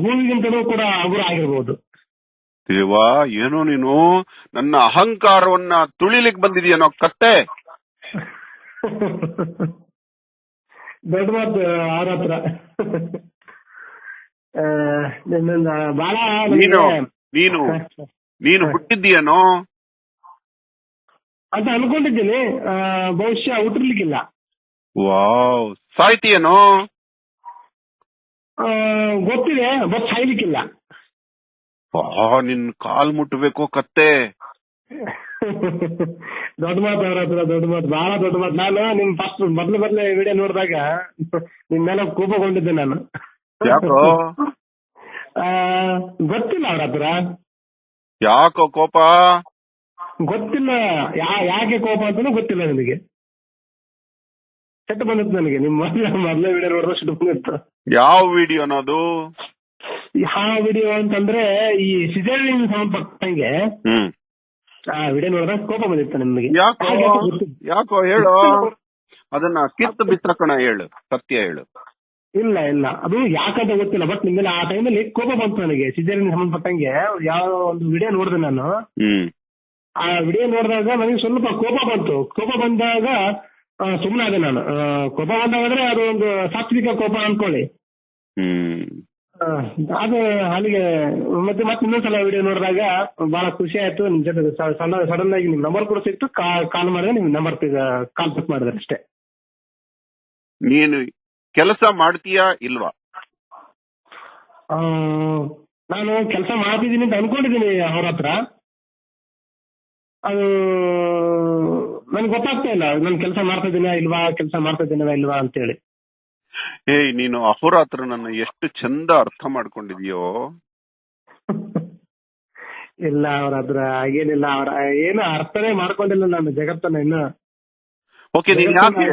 ಹೂವಿಗಿಂತಲೂ ಕೂಡ ಹಗುರ ಆಗಿರ್ಬೋದು. ದೇವಾ, ಏನೋ ನೀನು ನನ್ನ ಅಹಂಕಾರವನ್ನ ತುಳಿಲಿಕ್ಕೆ ಬಂದಿದೀಯನೋ ಕತ್ತೆ. ದೊಡ್ಡ ಮಾತು ಅವ್ರ ಹತ್ರ. ಬಹಳ ನೀನು ಹುಟ್ಟಿದ್ದೀಯನೋ ಅಂತ ಅನ್ಕೊಂಡಿದ್ದೀನಿ. ಬಹುಶಃ ಹುಟ್ಟಿರ್ಲಿಕ್ಕಿಲ್ಲ. ವಾವ್. ಸಾಯ್ತೀಯನೋ? ಗೊತ್ತಿದೆ, ಬಟ್ ಸಾಯ್ಲಿಕ್ಕಿಲ್ಲ. ನಿನ್ ಕಾಲ್ ಮುಟ್ಟಬೇಕು ಕತ್ತೆ. ದೊಡ್ಡ ಮಾತು ಅವ್ರ ಹತ್ರ, ದೊಡ್ಡ ಮಾತು, ಬಹಳ ದೊಡ್ಡ ಮಾತು. ನಾನು ನಿಮ್ ಫಸ್ಟ್ ಮೊದ್ಲೇ ವಿಡಿಯೋ ನೋಡಿದಾಗ ನಿಮ್ ಮೇಲೆ ಕೋಪಗೊಂಡಿದ್ದೆ ನಾನು. ಯಾಕೋ? ಗೊತ್ತಿಲ್ಲ ಅವ್ರ ಹತ್ರ. ಯಾಕೋ ಕೋಪ? ಗೊತ್ತಿಲ್ಲ ಯಾಕೆ ಕೋಪ ಅಂತಾನು ಗೊತ್ತಿಲ್ಲ ನನಗೆ. ಸಿಟ್ಟು ಬಂದಿತ್ತು ನನಗೆ. ನಿಮ್ ಮೊದ್ಲೇ ವಿಡಿಯೋ ನೋಡಿದ್ರೆ ಸಿಟ್ಟು ಬಂದಿತ್ತು. ಯಾವ ವಿಡಿಯೋ ಅನ್ನೋದು? ಯಾವ ವಿಡಿಯೋ ಅಂತಂದ್ರೆ ಈ ಸಿಜೇರಿಯನ್ ಸಂಬಂಧಪಟ್ಟಂಗೆ ಆ ವಿಡಿಯೋ ನೋಡಿದ್ರೆ ಕೋಪ ಬಂದಿತ್ತು ನಿಮಗೆ. ಯಾಕೋ ಹೇಳು, ಅದನ್ನ ಕಿತ್ತು ಬಿತ್ತಕಣ ಹೇಳು, ಸತ್ಯ ಹೇಳು. ಇಲ್ಲ ಅದು ಯಾಕಂತ ಗೊತ್ತಿಲ್ಲ, ಬಟ್ ನಿಮ್ಮೇಲೆ ಆ ಟೈಮಲ್ಲಿ ಕೋಪ ಬಂತು ನನಗೆ. ಸಿಜೇರಿಯನ್ ಸಂಬಂಧಪಟ್ಟಂಗೆ ಯಾವ ಒಂದು ವಿಡಿಯೋ ನೋಡಿದೆ ನಾನು. ಆ ವಿಡಿಯೋ ನೋಡಿದಾಗ ನನಗೆ ಸ್ವಲ್ಪ ಕೋಪ ಬಂತು. ಕೋಪ ಬಂದಾಗ ಸುಮ್ಮನೆ ಆದೆ ನಾನು. ಕೋಪ ಬಂದಾದ್ರೆ ಅದು ಒಂದು ಸಾತ್ವಿಕ ಕೋಪ ಅನ್ಕೊಳ್ಳಿ. ಅದು ಅಲ್ಲಿಗೆ ಮತ್ತೆ ಇನ್ನೊಂದ್ಸಲ ವಿಡಿಯೋ ನೋಡಿದಾಗ ಬಹಳ ಖುಷಿ ಆಯ್ತು. ನಿಮ್ ಜೊತೆ ಸಡನ್ ಆಗಿ ನಿಮ್ ನಂಬರ್ ಕೂಡ ಸಿಕ್ತು. ಕಾಲ್ ಮಾಡಿದ್ರೆ ನಿಮ್ ನಂಬರ್ ಕಾಲ್ ಪಿಕ್ ಮಾಡಿದ್ರೆ ಅಷ್ಟೇ. ನೀನು ಕೆಲಸ ಮಾಡ್ತೀಯಾ ಇಲ್ವಾ? ನಾನು ಕೆಲಸ ಮಾಡ್ತಿದ್ದೀನಿ ಅಂತ ಅನ್ಕೊಂಡಿದ್ದೀನಿ ಅವ್ರ ಹತ್ರ. ಅದು ನನ್ಗೆ ಗೊತ್ತಾಗ್ತಾ ಇಲ್ಲ, ನಾನು ಕೆಲಸ ಮಾಡ್ತಾ ಇದ್ದೀನ ಇಲ್ವಾ ಅಂತೇಳಿ. ನೀನು ಅಹೋರಾತ್ರ ನನ್ನ ಎಷ್ಟು ಚಂದ ಅರ್ಥ ಮಾಡ್ಕೊಂಡಿದೀಯೋ. ಇಲ್ಲ ಅವ್ರ ಹತ್ರ ಹಾಗೇನಿಲ್ಲ. ಅವ್ರ ಏನು ಅರ್ಥನೇ ಮಾಡ್ಕೊಂಡಿಲ್ಲ ನಾನು ಜಗತ್ತನ್ನ ಇನ್ನು. ಓಕೆ, ನೀನ್ ಯಾಕೆ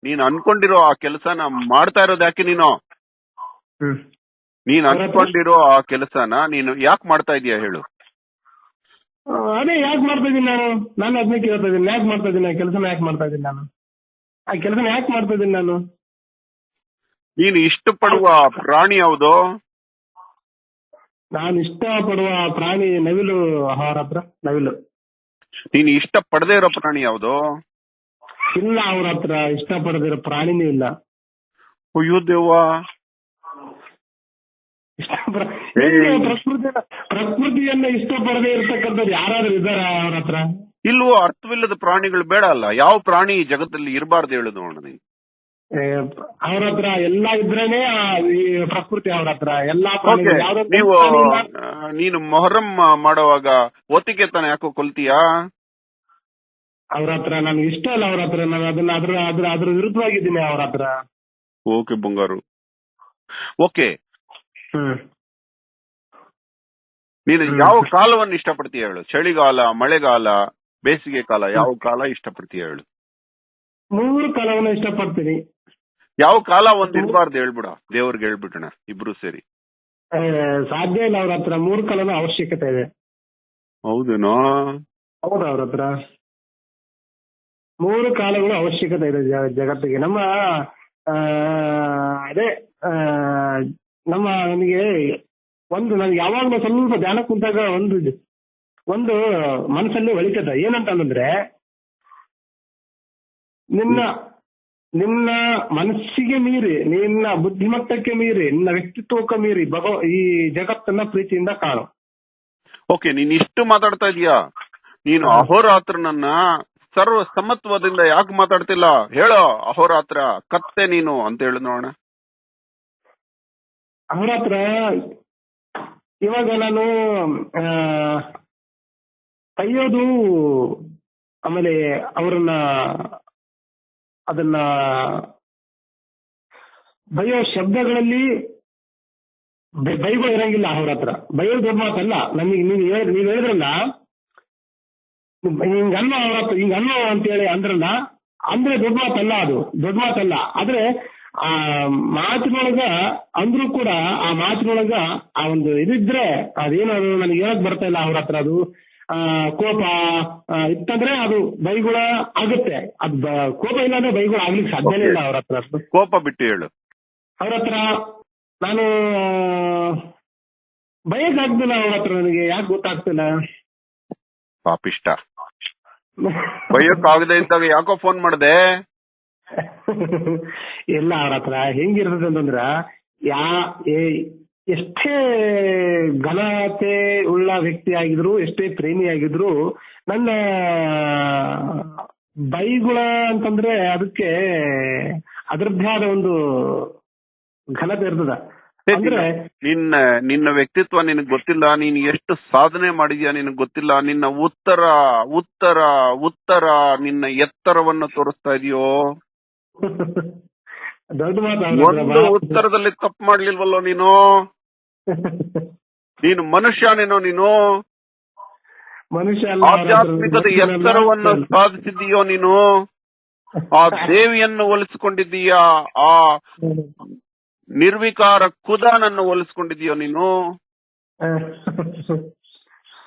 ನೀನ್ ಅನ್ಕೊಂಡಿರೋ ಆ ಕೆಲಸನ ಮಾಡ್ತಾ ಇರೋದು ಯಾಕೆ? ನೀನ್ ಅನ್ಕೊಂಡಿರೋ ಆ ಕೆಲಸನ ನೀನು ಯಾಕೆ ಮಾಡ್ತಾ ಇದೀಯ ಹೇಳು? ಅದೇ ಯಾಕೆ ಮಾಡ್ತಾ ಇದ್ದೀನಿ ನಾನು ಅದನ್ನೇ ಕೇಳ್ತಾ ಇದ್ದೀನಿ. ಯಾಕೆ ಮಾಡ್ತಾ ಇದ್ದೀನಿ ಆ ಕೆಲಸನ? ಯಾಕೆ ಮಾಡ್ತಾ ಇದ್ದೀನಿ ನಾನು ಆ ಕೆಲಸನ? ಯಾಕೆ ಮಾಡ್ತಾ ಇದ್ದೀನಿ ನಾನು? ನೀನು ಇಷ್ಟಪಡುವ ಪ್ರಾಣಿ ಯಾವುದು? ನಾನು ಇಷ್ಟಪಡುವ ಪ್ರಾಣಿ ನವಿಲು. ಅವರ ಹತ್ರ ನವಿಲು. ನೀನು ಇಷ್ಟ ಪಡದೇ ಇರೋ ಪ್ರಾಣಿ ಯಾವುದು? ಇಲ್ಲ ಅವ್ರ ಹತ್ರ ಇಷ್ಟಪಡದಿರೋ ಪ್ರಾಣಿನೂ ಇಲ್ಲ. ಅಯ್ಯೋ ದೇವಾ. ಪ್ರಕೃತಿಯನ್ನ ಇಷ್ಟಪಡದೆ ಇರ್ತಕ್ಕಂಥದ್ದು ಯಾರಾದ್ರೂ ಇದ್ದಾರ ಅವ್ರ ಹತ್ರ? ಇಲ್ವೋ, ಅರ್ಥವಿಲ್ಲದ ಪ್ರಾಣಿಗಳು ಬೇಡ ಅಲ್ಲ. ಯಾವ ಪ್ರಾಣಿ ಈ ಜಗತ್ತಲ್ಲಿ ಇರಬಾರ್ದು ಹೇಳುದು ನೋಡ ನೀನು. ಅವ್ರ ಹತ್ರ ಎಲ್ಲಾ ಇದ್ರೇನೆ ಈ ಪ್ರಕೃತಿ ಅವ್ರ ಹತ್ರ ಎಲ್ಲಾ ಪ್ರಾಣಿ. ನೀವು ನೀನು ಮೊಹರಂ ಮಾಡುವಾಗ ಒತ್ತಿಗೆ ತಾನೆ ಯಾಕೋ ಕೊಲ್ತೀಯಾ? ಅವ್ರ ಹತ್ರ ನನ್ಗೆ ಇಷ್ಟ ಇಲ್ಲ. ಅವ್ರ ಹತ್ರ ನಾನು ಅದನ್ನ ಅದ್ರ ವಿರುದ್ಧವಾಗಿದ್ದೀನಿ ಅವ್ರ ಹತ್ರ. ಓಕೆ ಬಂಗಾರು, ಓಕೆ. ನೀನು ಯಾವ ಕಾಲವನ್ನು ಇಷ್ಟಪಡ್ತೀಯ ಹೇಳು? ಚಳಿಗಾಲ, ಮಳೆಗಾಲ, ಬೇಸಿಗೆ ಕಾಲ, ಯಾವ ಕಾಲ ಇಷ್ಟಪಡ್ತೀಯ ಹೇಳು? 3 ಕಾಲವನ್ನು ಇಷ್ಟಪಡ್ತೀನಿ. ಯಾವ ಕಾಲ ಒಂದ್ ಇರಬಾರ್ದು ಹೇಳ್ಬಿಡ, ದೇವ್ರಿಗೆ ಹೇಳ್ಬಿಟ್ಟಣ ಇಬ್ರು ಸೇರಿ. ಸಾಧ್ಯ ಇಲ್ಲ, ಅವ್ರ ಹತ್ರ 3 ಕಾಲನ ಅವಶ್ಯಕತೆ ಇದೆ. ಹೌದೇನೋ? ಹೌದಾ, ಅವ್ರ ಹತ್ರ 3 ಕಾಲಗಳು ಅವಶ್ಯಕತೆ ಇದೆ ಜಗತ್ತಿಗೆ. ನಮ್ಮ ಅದೇ ನಮ್ಮ ನನಗೆ ಯಾವಾಗ್ಲೂ ಸ್ವಲ್ಪ ಧ್ಯಾನ ಕುಂತಾಗ ಒಂದು ಮನಸ್ಸಲ್ಲಿ ಹೊಳಿತದ. ಏನಂತಂದ್ರೆ, ನಿನ್ನ ಮನಸ್ಸಿಗೆ ಮೀರಿ, ನಿನ್ನ ಬುದ್ಧಿಮಟ್ಟಕ್ಕೆ ಮೀರಿ, ನಿನ್ನ ವ್ಯಕ್ತಿತ್ವಕ್ಕೆ ಮೀರಿ ಈ ಜಗತ್ತನ್ನ ಪ್ರೀತಿಯಿಂದ ಕಾಣು. ಓಕೆ, ನೀನ್ ಇಷ್ಟು ಮಾತಾಡ್ತಾ ಇದೀಯಾ? ನೀನು ಅಹೋರಾತ್ರನನ್ನ ಸರ್ವ ಸಮತ್ವದಿಂದ ಯಾಕೆ ಮಾತಾಡ್ತಿಲ್ಲ ಹೇಳೋ? ಅಹೋರಾತ್ರ ಕತ್ತೆ ನೀನು ಅಂತ ಹೇಳು ನೋಡೋಣ. ಅಹೋರಾತ್ರ ಇವಾಗ ನಾನು ಕೈಯೋದು, ಆಮೇಲೆ ಅದನ್ನ ಬೈಯೋ ಶಬ್ದಗಳಲ್ಲಿ ಬೈಗಳು ಇರಂಗಿಲ್ಲ. ಅವ್ರ ಹತ್ರ ಬೈಯೋದು ದೊಡ್ಡ ಮಾತಲ್ಲ. ನಮಗೆ ನೀವ್ ಹೇಳಿದ್ರಲ್ಲ, ಹಿಂಗನ್ನೋ ಅವ್ರ ಹತ್ರ, ಹಿಂಗನ್ನೋ ಅಂತೇಳಿ ಅಂದ್ರಲ್ಲ, ಅಂದ್ರೆ ದೊಡ್ಡ ಮಾತಲ್ಲ, ಅದು ದೊಡ್ಡ ಮಾತಲ್ಲ. ಆದ್ರೆ ಆ ಮಾತಿನೊಳಗ ಅಂದ್ರೂ ಕೂಡ ಆ ಮಾತಿನೊಳಗ ಆ ಒಂದು ಇದಿದ್ರೆ ಅದೇನೋ ನನಗೆ ಹೇಳಕ್ ಬರ್ತಾ ಇಲ್ಲ. ಅವ್ರ ಹತ್ರ ಅದು ಕೋಪ ಇತ್ತಂದ್ರೆ ಅದು ಬೈಗುಳ ಆಗುತ್ತೆ. ಅದ್ ಕೋಪ ಇಲ್ಲ ಅಂದ್ರೆ ಬೈಗುಳ ಆಗ್ಲಿಕ್ಕೆ ಸಾಧ್ಯನೇ ಇಲ್ಲ ಅವ್ರ ಹತ್ರ. ಕೋಪ ಬಿಟ್ಟು ಹೇಳು. ಅವ್ರ ಹತ್ರ ನಾನು ಬಯಕಾಗ್ತಿಲ್ಲ. ಅವ್ರ ಹತ್ರ ನನಗೆ ಯಾಕೆ ಗೊತ್ತಾಗ್ತಿಲ್ಲ? ಪಾಪಿಷ್ಟ. ಬೈಯಕ್ಕಾಗದೆ ಇದ್ದಾಗ ಯಾಕೋ ಫೋನ್ ಮಾಡ್ದೆ? ಇಲ್ಲ, ಅವ್ರ ಹತ್ರ ಹೆಂಗಿರ್ತದೆ ಅಂತಂದ್ರ, ಎಷ್ಟೇ ಘನತೆ ಉಳ್ಳ ವ್ಯಕ್ತಿ ಆಗಿದ್ರು, ಎಷ್ಟೇ ಪ್ರೇಮಿ ಆಗಿದ್ರು, ನನ್ನ ಬೈಗುಳ ಅಂತಂದ್ರೆ ಅದಕ್ಕೆ ಅದರದ್ದೇ ಆದ ಒಂದು ಘನತೆ ಇರ್ತದ. ಅಂದ್ರೆ ನಿನ್ನ ವ್ಯಕ್ತಿತ್ವ ನಿನಗ್ ಗೊತ್ತಿಲ್ಲ, ನೀನ್ ಎಷ್ಟು ಸಾಧನೆ ಮಾಡಿದ್ಯಾ ನಿನಗ್ ಗೊತ್ತಿಲ್ಲ. ನಿನ್ನ ಉತ್ತರ ನಿನ್ನ ಎತ್ತರವನ್ನು ತೋರಿಸ್ತಾ ಇದೆಯೋ? ದೊಡ್ಡ ಮಾತು. ಒಂದು ಉತ್ತರದಲ್ಲಿ ತಪ್ಪು ಮಾಡ್ಲಿಲ್ವಲ್ಲೋ ನೀನು? ನೀನು ಮನುಷ್ಯನೇನೋ? ನೀನು ಮನುಷ್ಯ ಆಧ್ಯಾತ್ಮಿಕದ ಎತ್ತರವನ್ನು ಸಾಧಿಸಿದೀಯೋ ನೀನು? ಆ ದೇವಿಯನ್ನು ಹೋಲಿಸಿಕೊಂಡಿದ್ದೀಯಾ? ಆ ನಿರ್ವಿಕಾರ ಖುದಾನನ್ನು ಹೋಲಿಸ್ಕೊಂಡಿದೀಯೋ ನೀನು?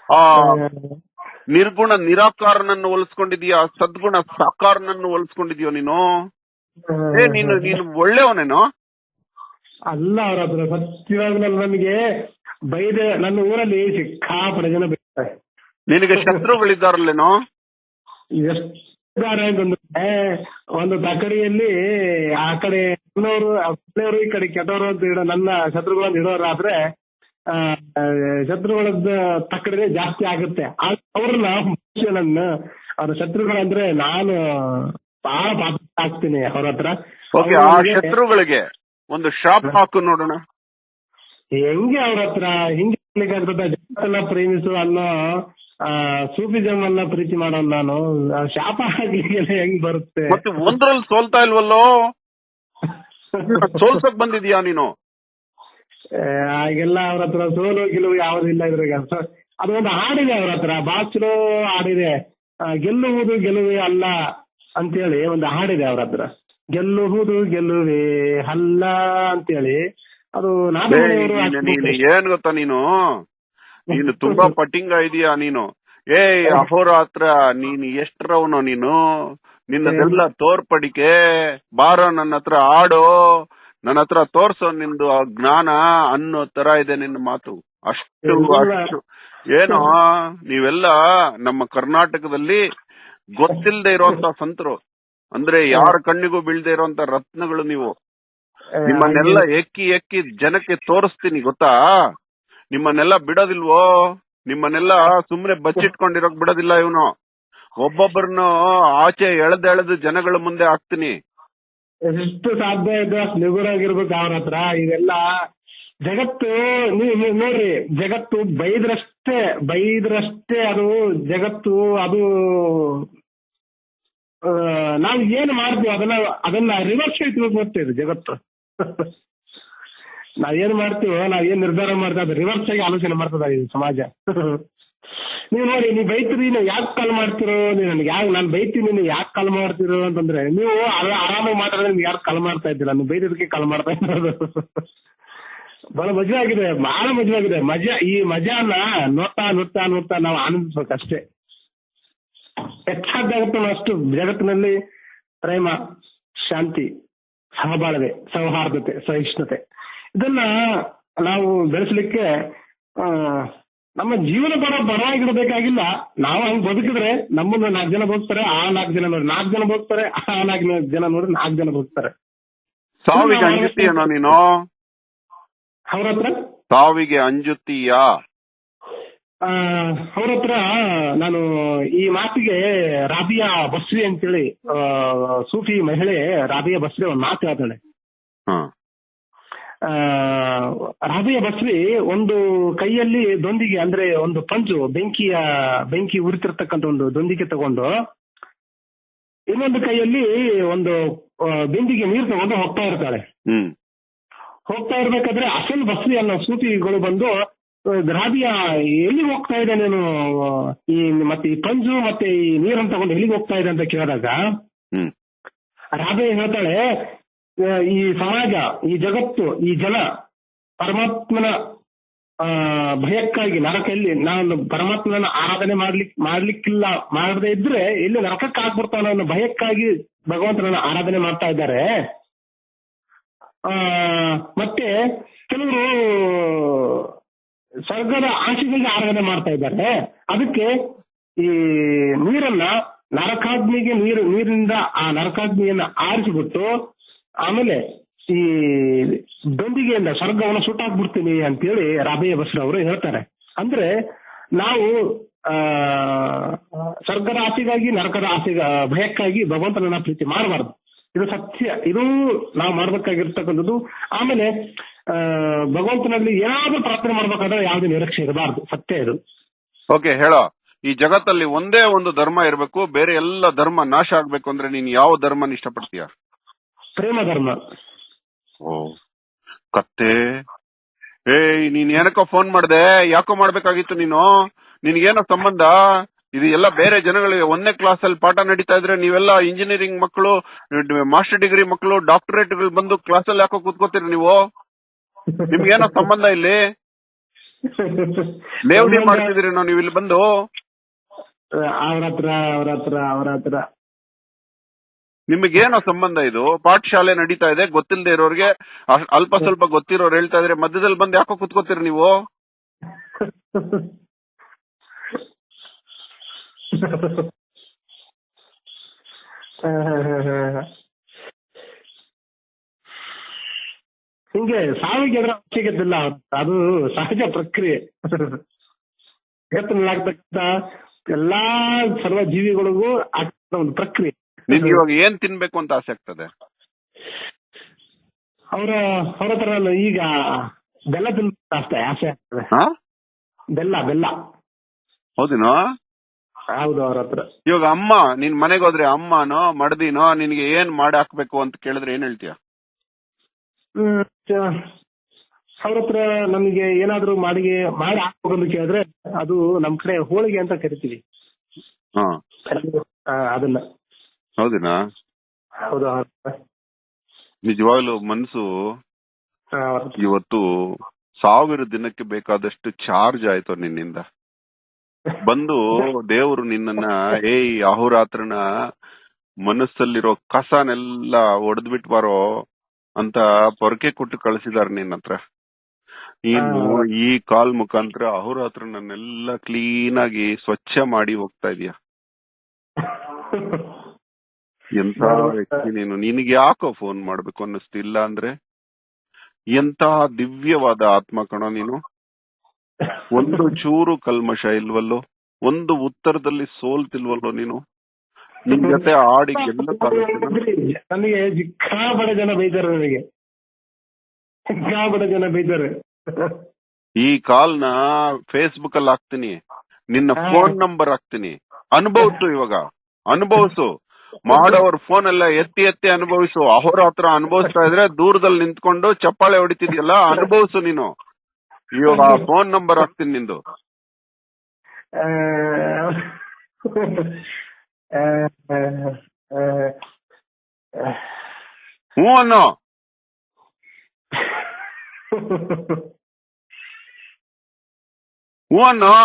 ಆ ನಿರ್ಗುಣ ನಿರಾಕಾರನನ್ನು ಹೋಲಿಸ್ಕೊಂಡಿದೀಯಾ? ಸದ್ಗುಣ ಸಾಕಾರನನ್ನು ಹೋಲಿಸ್ಕೊಂಡಿದೀಯೋ ನೀನು? ನೀನು ಒಳ್ಳೆಯವನೇನೋ? ಅಲ್ಲ, ಅವ್ರ ಹತ್ರ ಸತ್ಯವಾಗ್ಲೂ ನನಗೆ ಬೈದೆ. ನನ್ನ ಊರಲ್ಲಿ ಸಿಕ್ಕಾಪಡೆ ಜನ ಬೈತಾರೆ. ನಿನಗೆ ಶತ್ರುಗಳಿದ್ದಾರಲ್ಲೇನೋ? ಎಷ್ಟಿದ್ದಾರೆ ಅಂತಂದ್ರೆ, ಒಂದು ತಕಡಿಯಲ್ಲಿ ಆ ಕಡೆ ಒಳ್ಳೆಯವರು, ಈ ಕಡೆ ಕೆಟ್ಟವರು ಅಂತ ಇಡೋ ನನ್ನ ಶತ್ರುಗಳನ್ನ ಇಡೋರಾದ್ರೆ ಶತ್ರುಗಳದ್ದು ತಕಡೆ ಜಾಸ್ತಿ ಆಗುತ್ತೆ. ಅವ್ರನ್ನ ಮನುಷ್ಯನನ್ನ ಅವ್ರ ಶತ್ರುಗಳಂದ್ರೆ ನಾನು ಬಹಳ ಪಾಪ ಆಗ್ತೀನಿ ಅವ್ರ ಹತ್ರ. ಆ ಶತ್ರುಗಳಿಗೆ ಒಂದು ಶಾಪ್ ಹಾಕು ನೋಡೋಣ. ಹೆಂಗೆ ಅವ್ರ ಹತ್ರ ಹಿಂಗೆ ಜಗತ್ತನ್ನ ಪ್ರೇಮಿಸು ಅನ್ನೋ ಸೂಫಿಸಮ್ ಅನ್ನ ಪ್ರೀತಿ ಮಾಡೋ ನಾನು ಶಾಪ ಹಾಕ್ಲಿಕ್ಕೆ ಹೆಂಗ್ ಬರುತ್ತೆ? ಮತ್ತೆ ಒಂದ್ರಲ್ಲಿ ಸೋಲ್ತಾ ಇಲ್ವಲ್ಲೋ? ಸೋಲ್ಸಕ್ ಬಂದಿದ್ಯಾ ನೀನು? ಹಾಗೆಲ್ಲ ಅವ್ರ ಹತ್ರ ಸೋಲು ಗೆಲುವು ಯಾವುದಿಲ್ಲ ಇದ್ರಾಗ. ಅದೊಂದು ಹಾಡಿದೆ ಅವ್ರ ಹತ್ರ, ಬಹಳ ಚಲೋ ಹಾಡಿದೆ. ಗೆಲ್ಲುವುದು ಗೆಲುವೇ ಅಲ್ಲ ಅಂತೇಳಿ ಒಂದು ಹಾಡಿದೆ ಅವ್ರ ಹತ್ರ. ಗೆಲ್ಲುವುದು ಗೆಲುವೇ ಅಲ್ಲ ಅಂತೇಳಿ ಅದು ಏನ್ ಗೊತ್ತಾ, ನೀನು ತುಂಬಾ ಪಟ್ಟಿಂಗ ಇದೀಯಾ ನೀನು. ಅಹೋರಾತ್ರ ನೀನು ಎಷ್ಟರವನೋ ನೀನು? ನಿನ್ನದೆಲ್ಲ ತೋರ್ಪಡಿಕೆ. ಬಾರೋ ನನ್ನ ಹತ್ರ ಆಡೋ, ನನ್ನ ಹತ್ರ ತೋರ್ಸೋ ನಿಂದು ಜ್ಞಾನ ಅನ್ನೋ ತರ ಇದೆ ನಿನ್ನ ಮಾತು. ಅಷ್ಟು ಏನೋ ನೀವೆಲ್ಲ ನಮ್ಮ ಕರ್ನಾಟಕದಲ್ಲಿ ಗೊತ್ತಿಲ್ಲದೆ ಇರುವಂತ ಸಂತರು. ಅಂದ್ರೆ ಯಾರ ಕಣ್ಣಿಗೂ ಬೀಳದೆ ಇರುವಂತ ರತ್ನಗಳು ನೀವು. ನಿಮ್ಮನ್ನೆಲ್ಲ ಎಕ್ಕಿ ಎಕ್ಕಿ ಜನಕ್ಕೆ ತೋರಿಸ್ತೀನಿ ಗೊತ್ತಾ. ನಿಮ್ಮನ್ನೆಲ್ಲ ಬಿಡೋದಿಲ್ವೋ, ನಿಮ್ಮನ್ನೆಲ್ಲ ಸುಮ್ನೆ ಬಚ್ಚಿಟ್ಕೊಂಡಿರೋಕ್ ಬಿಡೋದಿಲ್ಲ ಇವನು. ಒಬ್ಬೊಬ್ಬರನ್ನು ಆಚೆ ಎಳೆದು ಜನಗಳ ಮುಂದೆ ಹಾಕ್ತೀನಿ. ಎಷ್ಟು ಸಾಧ್ಯ ಇದೆ ಅಷ್ಟು ನಿಗುರಾಗಿರ್ಬೇಕು ಅವ್ರ ಹತ್ರ. ಇವೆಲ್ಲ ಜಗತ್ತು ನೀವು ನೋಡ್ರಿ, ಜಗತ್ತು ಬೈದ್ರಷ್ಟೇ ಅದು ಜಗತ್ತು. ಅದು ನಾವು ಏನ್ ಮಾಡ್ತೀವಿ ಅದನ್ನ ರಿವರ್ಸ್ ಗೊತ್ತಿದೆ ಜಗತ್ತು. ನಾವೇನ್ ಮಾಡ್ತೀವೋ, ನಾವೇನ್ ನಿರ್ಧಾರ ಮಾಡ್ತೀವಿ ಅದು ರಿವರ್ಸ್ ಆಗಿ ಆಲೋಚನೆ ಮಾಡ್ತದ ಈ ಸಮಾಜ. ನೀವು ನೋಡಿ, ನೀವು ಬೈತೀರಿ, ನೀವು ಯಾಕೆ ಕಾಲ್ ಮಾಡ್ತಿರೋ, ನೀವು ನನ್ಗೆ ನಾನು ಬೈತೀನಿ, ನೀವು ಯಾಕೆ ಕಾಲ್ ಮಾಡ್ತಿರೋ ಅಂತಂದ್ರೆ, ನೀವು ಆರಾಮಾಗಿ ಮಾತಾಡಿದ್ರೆ ನೀವು ಯಾರು ಕಾಲ್ ಮಾಡ್ತಾ ಇದ್ದೀರಾ, ನೀವು ಬೈದಕ್ಕೆ ಕಾಲ್ ಮಾಡ್ತಾ ಇರೋದು. ಬಹಳ ಮಜಾ ಆಗಿದೆ, ಬಹಳ ಮಜಾ ಆಗಿದೆ. ಈ ಮಜಾನ ನೋಡ್ತಾ ನೋಡ್ತಾ ನೋಡ್ತಾ ನಾವು ಆನಂದಿಸ್ಬೇಕಷ್ಟೇ. ಹೆಚ್ಚಾಗುತ್ತೆ ಅಷ್ಟು ಜಗತ್ತಿನಲ್ಲಿ ಪ್ರೇಮ, ಶಾಂತಿ, ಸಹಬಾಳ್ವೆ, ಸೌಹಾರ್ದತೆ, ಸಹಿಷ್ಣುತೆ ಇದನ್ನ ನಾವು ಬೆಳೆಸಲಿಕ್ಕೆ ನಮ್ಮ ಜೀವನ ಬರವಾಗಿಡಬೇಕಾಗಿಲ್ಲ. ನಾವು ಹಂಗೆ ಬದುಕಿದ್ರೆ ನಮ್ಮನ್ನ 4 ಜನ ಬದುಕ್ತಾರೆ, ಆ 4 ಜನ ನೋಡಿ 4 ಜನ ಬದುಕ್ತಾರೆ, ಆ 4 ಜನ ನೋಡಿ 4 ಜನ ಬದುಕ್ತಾರೆ. ಸಾವಿಗೆ ಅಂಜುತ್ತೀಯನೋ ನೀನು? ಅವ್ರ ಹತ್ರ ಸಾವಿಗೆ ಅಂಜುತ್ತೀಯಾ? ಅವ್ರ ಹತ್ರ ನಾನು ಈ ಮಾತಿಗೆ ರಾಬಿಯಾ ಬಸ್ರಿ ಅಂತೇಳಿ ಸೂಫಿ ಮಹಿಳೆ ರಾಬಿಯಾ ಬಸ್ರಿ ಒಂದು ಮಾತು ಹೇಳ್ತಾಳೆ. ರಾಬಿಯಾ ಬಸ್ರಿ ಒಂದು ಕೈಯಲ್ಲಿ ದೊಂದಿಗೆ, ಅಂದ್ರೆ ಒಂದು ಪಂಚು, ಬೆಂಕಿ ಉರಿತಿರ್ತಕ್ಕಂಥ ಒಂದು ದೊಂದಿಗೆ ತಗೊಂಡು, ಇನ್ನೊಂದು ಕೈಯಲ್ಲಿ ಒಂದು ಬಿಂದಿಗೆ ನೀರು ತಗೊಂಡು ಹೋಗ್ತಾ ಇರ್ತಾಳೆ. ಹೋಗ್ತಾ ಇರ್ಬೇಕಾದ್ರೆ ಅಸಲ್ ಬಸ್ರಿ ಅನ್ನೋ ಸೂಫಿಗಳು ಬಂದು, ರಾಬಿಯಾ ಎಲ್ಲಿಗೆ ಹೋಗ್ತಾ ಇದೆ ನೀನು, ಮತ್ತೆ ಈ ಪಂಜು ಮತ್ತೆ ಈ ನೀರನ್ನು ತಗೊಂಡು ಎಲ್ಲಿಗೆ ಹೋಗ್ತಾ ಇದೆ ಅಂತ ಕೇಳಿದಾಗ ರಾಬಿಯಾ ಹೇಳ್ತಾಳೆ, ಈ ಸಮಾಜ, ಈ ಜಗತ್ತು, ಈ ಜನ ಪರಮಾತ್ಮನ ಭಯಕ್ಕಾಗಿ ನರಕಲ್ಲಿ ನಾನು ಪರಮಾತ್ಮನ ಆರಾಧನೆ ಮಾಡ್ಲಿಕ್ಕಿಲ್ಲ, ಮಾಡದೇ ಇದ್ರೆ ಎಲ್ಲಿ ನರಕಕ್ಕೆ ಆಗ್ಬಿಡ್ತಾನ ಅನ್ನೋ ಭಯಕ್ಕಾಗಿ ಭಗವಂತನ ಆರಾಧನೆ ಮಾಡ್ತಾ ಇದ್ದಾರೆ. ಮತ್ತೆ ಕೆಲವರು ಸ್ವರ್ಗದ ಆಶೆಗಳಿಗೆ ಆರಾಧನೆ ಮಾಡ್ತಾ ಇದ್ದಾರೆ. ಅದಕ್ಕೆ ಈ ನೀರನ್ನ ನೀರಿನಿಂದ ಆ ನರಕಾಗ್ನಿಯನ್ನ ಆರಿಸಿಬಿಟ್ಟು ಆಮೇಲೆ ಈ ದೊಂದಿಗೆಯಿಂದ ಸ್ವರ್ಗವನ್ನು ಸುಟ್ಟಾಕ್ಬಿಡ್ತೀನಿ ಅಂತೇಳಿ ರಾಬಿಯಾ ಬಸ್ರಿ ಅವರು ಹೇಳ್ತಾರೆ. ಅಂದ್ರೆ ನಾವು ಸ್ವರ್ಗದ ಆಸೆಗಾಗಿ ನರಕದ ಭಯಕ್ಕಾಗಿ ಭಗವಂತನ ಪ್ರೀತಿ ಮಾಡಬಾರ್ದು. ಇದು ಸತ್ಯ, ಇದು ನಾವು ಮಾಡ್ಬೇಕಾಗಿರ್ತಕ್ಕಂಥದ್ದು. ಆಮೇಲೆ ಭಗವಂತನಲ್ಲಿ ಏನಾದ್ರೂ ಪ್ರಾರ್ಥನೆ ಮಾಡ್ಬೇಕಾದ್ರೆ ಯಾವುದೇ ನಿರೀಕ್ಷೆ ಇರಬಾರ್ದು, ಸತ್ಯ ಇದು. ಓಕೆ, ಹೇಳೋ. ಈ ಜಗತ್ತಲ್ಲಿ ಒಂದೇ ಒಂದು ಧರ್ಮ ಇರಬೇಕು, ಬೇರೆ ಎಲ್ಲ ಧರ್ಮ ನಾಶ ಆಗ್ಬೇಕು ಅಂದ್ರೆ ನೀನ್ ಯಾವ ಧರ್ಮನ ಇಷ್ಟಪಡ್ತೀಯ? ಪ್ರೇಮ ಧರ್ಮ. ಓ ಕತ್ತೆ, ನೀನ್ ಏನಕ್ಕೋ ಫೋನ್ ಮಾಡ್ದೆ? ಯಾಕೋ ಮಾಡ್ಬೇಕಾಗಿತ್ತು ನೀನು? ನಿನ್ಗೇನೋ ಸಂಬಂಧ? ಇದು ಎಲ್ಲ ಬೇರೆ ಜನಗಳಿಗೆ ಒಂದೇ ಕ್ಲಾಸ್ ಅಲ್ಲಿ ಪಾಠ ನಡೀತಾ ಇದ್ರೆ ನೀವೆಲ್ಲ ಇಂಜಿನಿಯರಿಂಗ್ ಮಕ್ಕಳು, ಮಾಸ್ಟರ್ ಡಿಗ್ರಿ ಮಕ್ಕಳು, ಡಾಕ್ಟರೇಟ್ಗಳು ಬಂದು ಕ್ಲಾಸಲ್ಲಿ ಯಾಕೋ ಕೂತ್ಕೋತೀರಿ ನೀವು? ನಿಮ್ಗೇನೋ ಸಂಬಂಧ ಇಲ್ಲಿ? ಲೇವಡಿ ಮಾಡ್ತಿದ್ದೀರಿ ನೀವು ಇಲ್ಲಿ ಬಂದು? ಅವ್ರ ಹತ್ರ ನಿಮಗೇನೋ ಸಂಬಂಧ? ಇದು ಪಾಠಶಾಲೆ ನಡೀತಾ ಇದೆ, ಗೊತ್ತಿಲ್ಲದೆ ಇರೋರಿಗೆ, ಅಲ್ಪ ಸ್ವಲ್ಪ ಗೊತ್ತಿರೋರು ಹೇಳ್ತಾ ಇದ್ರೆ ಮಧ್ಯದಲ್ಲಿ ಬಂದು ಯಾಕೋ ಕೂತ್ಕೋತೀರಿ ನೀವು? ಹಿಂಗೆ ಸಾವಿಗೆ ಅದರ ಅವಶ್ಯಕತೆ ಇಲ್ಲ, ಅದು ಸಹಜ ಪ್ರಕ್ರಿಯೆ. ಜಗತ್ತಿನಲ್ಲಾಗ್ತಕ್ಕಂಥ ಎಲ್ಲಾ ಸರ್ವ ಜೀವಿಗಳಿಗೂ ಆಗ್ತಕ್ಕಂಥ ಒಂದು ಪ್ರಕ್ರಿಯೆ. ನಿಮ್ಗೆ ಇವಾಗ ಏನ್ ತಿನ್ಬೇಕು ಅಂತ ಆಸೆ ಆಗ್ತದೆ? ಅವ್ರ ಹತ್ರ ಈಗ ಬೆಲ್ಲ ತಿನ್ಬೇಕು ಆಸೆ ಆಗ್ತದೆ. ಬೆಲ್ಲ. ಹೌದೇನೋ? ಹೌದು, ಅವ್ರ ಹತ್ರ. ಇವಾಗ ಅಮ್ಮ, ನಿನ್ ಮನೆಗೆ ಹೋದ್ರೆ ಅಮ್ಮನೋ ಮಡದಿನೋ ನಿನ್ಗೆ ಏನ್ ಮಾಡಿ ಹಾಕ್ಬೇಕು ಅಂತ ಕೇಳಿದ್ರೆ ಏನ್ ಹೇಳ್ತೀಯ? ಅವ್ರ ಹತ್ರ ನಮ್ಗೆ ಏನಾದ್ರು ಮಾಡಿ ಹಾಕ್ಬೇಕಂತ ಕೇಳಿದ್ರೆ ಅದು ನಮ್ ಕಡೆ ಹೋಳಿಗೆ ಅಂತ ಕರಿತೀವಿ ಅದನ್ನ. ಹೌದಿನಾ? ಹೌದು. ನಿಜವಾಗ್ಲೂ ಮನ್ಸು ಇವತ್ತು 1000 ದಿನಕ್ಕೆ ಬೇಕಾದಷ್ಟು ಚಾರ್ಜ್ ಆಯ್ತು ನಿನ್ನಿಂದ. ಬಂದು ದೇವರು ನಿನ್ನನ್ನ ಅಹೋರಾತ್ರನ ಮನಸ್ಸಲ್ಲಿರೋ ಕಸನೆಲ್ಲ ಒಡೆದ್ಬಿಟ್ ಬಾರೋ ಅಂತ ಪೊರಕೆ ಕೊಟ್ಟು ಕಳಿಸಿದಾರೆ ನಿನ್ನ ಹತ್ರ. ನೀನು ಈ ಕಾಲ್ ಮುಖಾಂತರ ಅಹೋರಾತ್ರನೆಲ್ಲ ಕ್ಲೀನ್ ಆಗಿ ಸ್ವಚ್ಛ ಮಾಡಿ ಹೋಗ್ತಾ ಇದೀಯ. ಎಂತ ವ್ಯಕ್ತಿ ನೀನು. ನಿನಗೆ ಯಾಕೋ ಫೋನ್ ಮಾಡ್ಬೇಕು ಅನ್ನಿಸ್ತಿಲ್ಲ ಅಂದ್ರೆ? ಎಂತ ದಿವ್ಯವಾದ ಆತ್ಮ ಕಣೋ ನೀನು. ಒಂದು ಚೂರು ಕಲ್ಮಶ ಇಲ್ವಲ್ಲೋ, ಒಂದು ಉತ್ತರದಲ್ಲಿ ಸೋಲ್ತಿಲ್ವಲ್ಲೋ ನೀನು. ನಿನ್ ಜೊತೆ ಆಡಿ ನನಗೆ ಸಿಕ್ಕಾಪಟ್ಟೆ ಜನ ಬೈತಾರೆ, ನನಗೆ ಸಿಕ್ಕಾಪಟ್ಟೆ ಜನ ಬೈತಾರೆ. ಈ ಕಾಲ್ನ ಫೇಸ್ಬುಕ್ ಅಲ್ಲಿ ಹಾಕ್ತೀನಿ, ನಿನ್ನ ಫೋನ್ ನಂಬರ್ ಹಾಕ್ತೀನಿ, ಅನುಭವಿಸು. ಇವಾಗ ಅನುಭವಿಸು. ಮಾಡೋರ್ ಫೋನ್ ಎಲ್ಲ ಎತ್ತಿ ಎತ್ತಿ ಅನುಭವಿಸು. ಅಹೋರಾತ್ರ ಅನುಭವಿಸ್ತಾ ಇದ್ರೆ ದೂರದಲ್ಲಿ ನಿಂತ್ಕೊಂಡು ಚಪ್ಪಾಳೆ ಹೊಡಿತಿದ್ಯಲ್ಲ, ಅನುಭವಿಸು ನೀನು. ಇವಾಗ ಫೋನ್ ನಂಬರ್ ಹಾಕ್ತೀನಿ ನಿಂದು. ಹ್ಞೂ ಅನ್ನೋ. ಹ್ಞೂ ಅನ್ನೋ.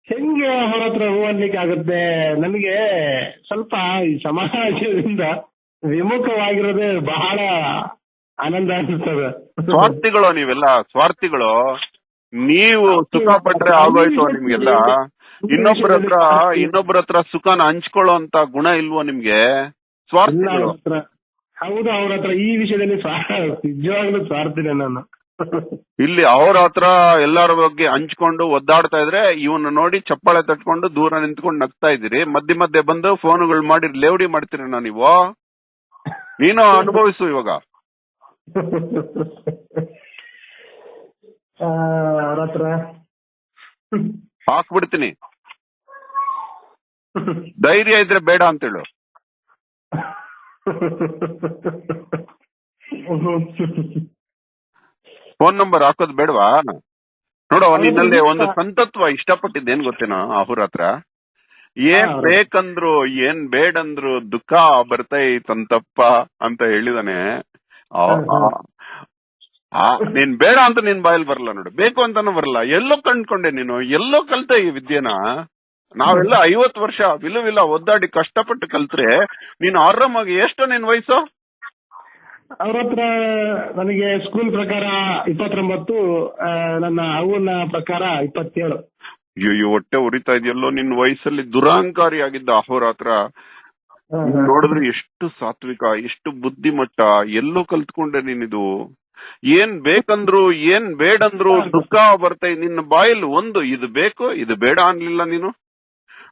ಹೆಂಗೆ ಅವ್ರ ಹತ್ರ ಹೂ ಅನ್ಲಿಕ್ಕೆ ಆಗುತ್ತೆ? ನನಗೆ ಸ್ವಲ್ಪ ಈ ಸಮಾಜದಿಂದ ವಿಮುಖವಾಗಿರೋದೇ ಬಹಳ ಆನಂದ ಅನಿಸ್ತದೆ. ಸ್ವಾರ್ಥಿಗಳು ನೀವೆಲ್ಲ, ಸ್ವಾರ್ಥಿಗಳು. ನೀವು ಸುಖ ಪಟ್ರೆ ಆಗೋಯ್ತು ನಿಮ್ಗೆಲ್ಲ. ಇನ್ನೊಬ್ಬರ ಹತ್ರ ಸುಖನ ಹಂಚ್ಕೊಳ್ಳೋ ಅಂತ ಗುಣ ಇಲ್ವೋ ನಿಮ್ಗೆ? ಸ್ವಾರ್ಥಿಗಳು. ಹೌದು, ಅವ್ರ ಹತ್ರ ಈ ವಿಷಯದಲ್ಲಿ ನಿಜವಾಗ್ಲೂ ಸ್ವಾರ್ಥಿನೇ ನಾನು. ಇಲ್ಲಿ ಅವ್ರ ಹತ್ರ ಎಲ್ಲರ ಬಗ್ಗೆ ಹಂಚ್ಕೊಂಡು ಒದ್ದಾಡ್ತಾ ಇದ್ರೆ ಇವನ್ನ ನೋಡಿ ಚಪ್ಪಾಳೆ ತಟ್ಕೊಂಡು ದೂರ ನಿಂತ್ಕೊಂಡು ನಗ್ತಾ ಇದ್ದೀರಿ. ಮಧ್ಯೆ ಮಧ್ಯೆ ಬಂದು ಫೋನ್ಗಳು ಮಾಡಿ ಲೇವಡಿ ಮಾಡ್ತೀರಣ್ಣ ನೀವು. ನೀನು ಅನುಭವಿಸು ಇವಾಗ. ಅವ್ರ ಹತ್ರ ಹಾಕ್ಬಿಡ್ತೀನಿ. ಧೈರ್ಯ ಇದ್ರೆ ಬೇಡ ಅಂತೇಳು. ಫೋನ್ ನಂಬರ್ ಹಾಕೋದ್ ಬೇಡವಾ? ನೋಡೋ, ನಿನ್ನಲ್ಲಿ ಒಂದು ಸಂತತ್ವ ಇಷ್ಟಪಟ್ಟಿದ್ದೇನ್ ಗೊತ್ತೇನೋ ಅವ್ರ ಹತ್ರ. ಏನ್ ಬೇಕಂದ್ರು ಏನ್ ಬೇಡಂದ್ರು ದುಃಖ ಬರ್ತೈತಂತಪ್ಪ ಅಂತ ಹೇಳಿದಾನೆ. ನೀನ್ ಬೇಡ ಅಂತ ನಿನ್ ಬಾಯಲ್ಲಿ ಬರಲ್ಲ ನೋಡು, ಬೇಕು ಅಂತಾನು ಬರಲ್ಲ. ಎಲ್ಲೋ ಕಂಡ್ಕೊಂಡೆ ನೀನು, ಎಲ್ಲೋ ಕಲ್ತೆ ಈ ವಿದ್ಯೆನ. ನಾವೆಲ್ಲ 50 ವರ್ಷ ವಿಲವಿಲ್ಲ ಒದ್ದಾಡಿ ಕಷ್ಟಪಟ್ಟು ಕಲ್ತ್ರೆ ನೀನು ಆರಾಮಾಗಿ. ಎಷ್ಟು ನಿನ್ ವಯಸ್ಸು? ಅವ್ರ ಹತ್ರ ನನಗೆ ಸ್ಕೂಲ್ ಪ್ರಕಾರ 29, ನನ್ನ ಅವನ ಪ್ರಕಾರ 27. ಅಯ್ಯೋ, ಹೊಟ್ಟೆ ಉರಿತಾ ಇದೆಯಲ್ಲೋ. ನಿನ್ ವಯಸ್ಸಲ್ಲಿ ದುರಹಂಕಾರಿ ಆಗಿದ್ದ ಅಹೋರಾತ್ರ ನೋಡಿದ್ರೆ ಎಷ್ಟು ಸಾತ್ವಿಕ, ಎಷ್ಟು ಬುದ್ಧಿಮಟ್ಟ. ಎಲ್ಲೋ ಕಲ್ತ್ಕೊಂಡೆ ನೀನಿದು. ಏನ್ ಬೇಕಂದ್ರು ಏನ್ ಬೇಡಂದ್ರು ದುಃಖ ಬರ್ತೈ ನಿನ್ನ ಬಾಯಲ್ಲಿ. ಒಂದು ಇದು ಬೇಕು ಇದು ಬೇಡ ಅನ್ಲಿಲ್ಲ ನೀನು.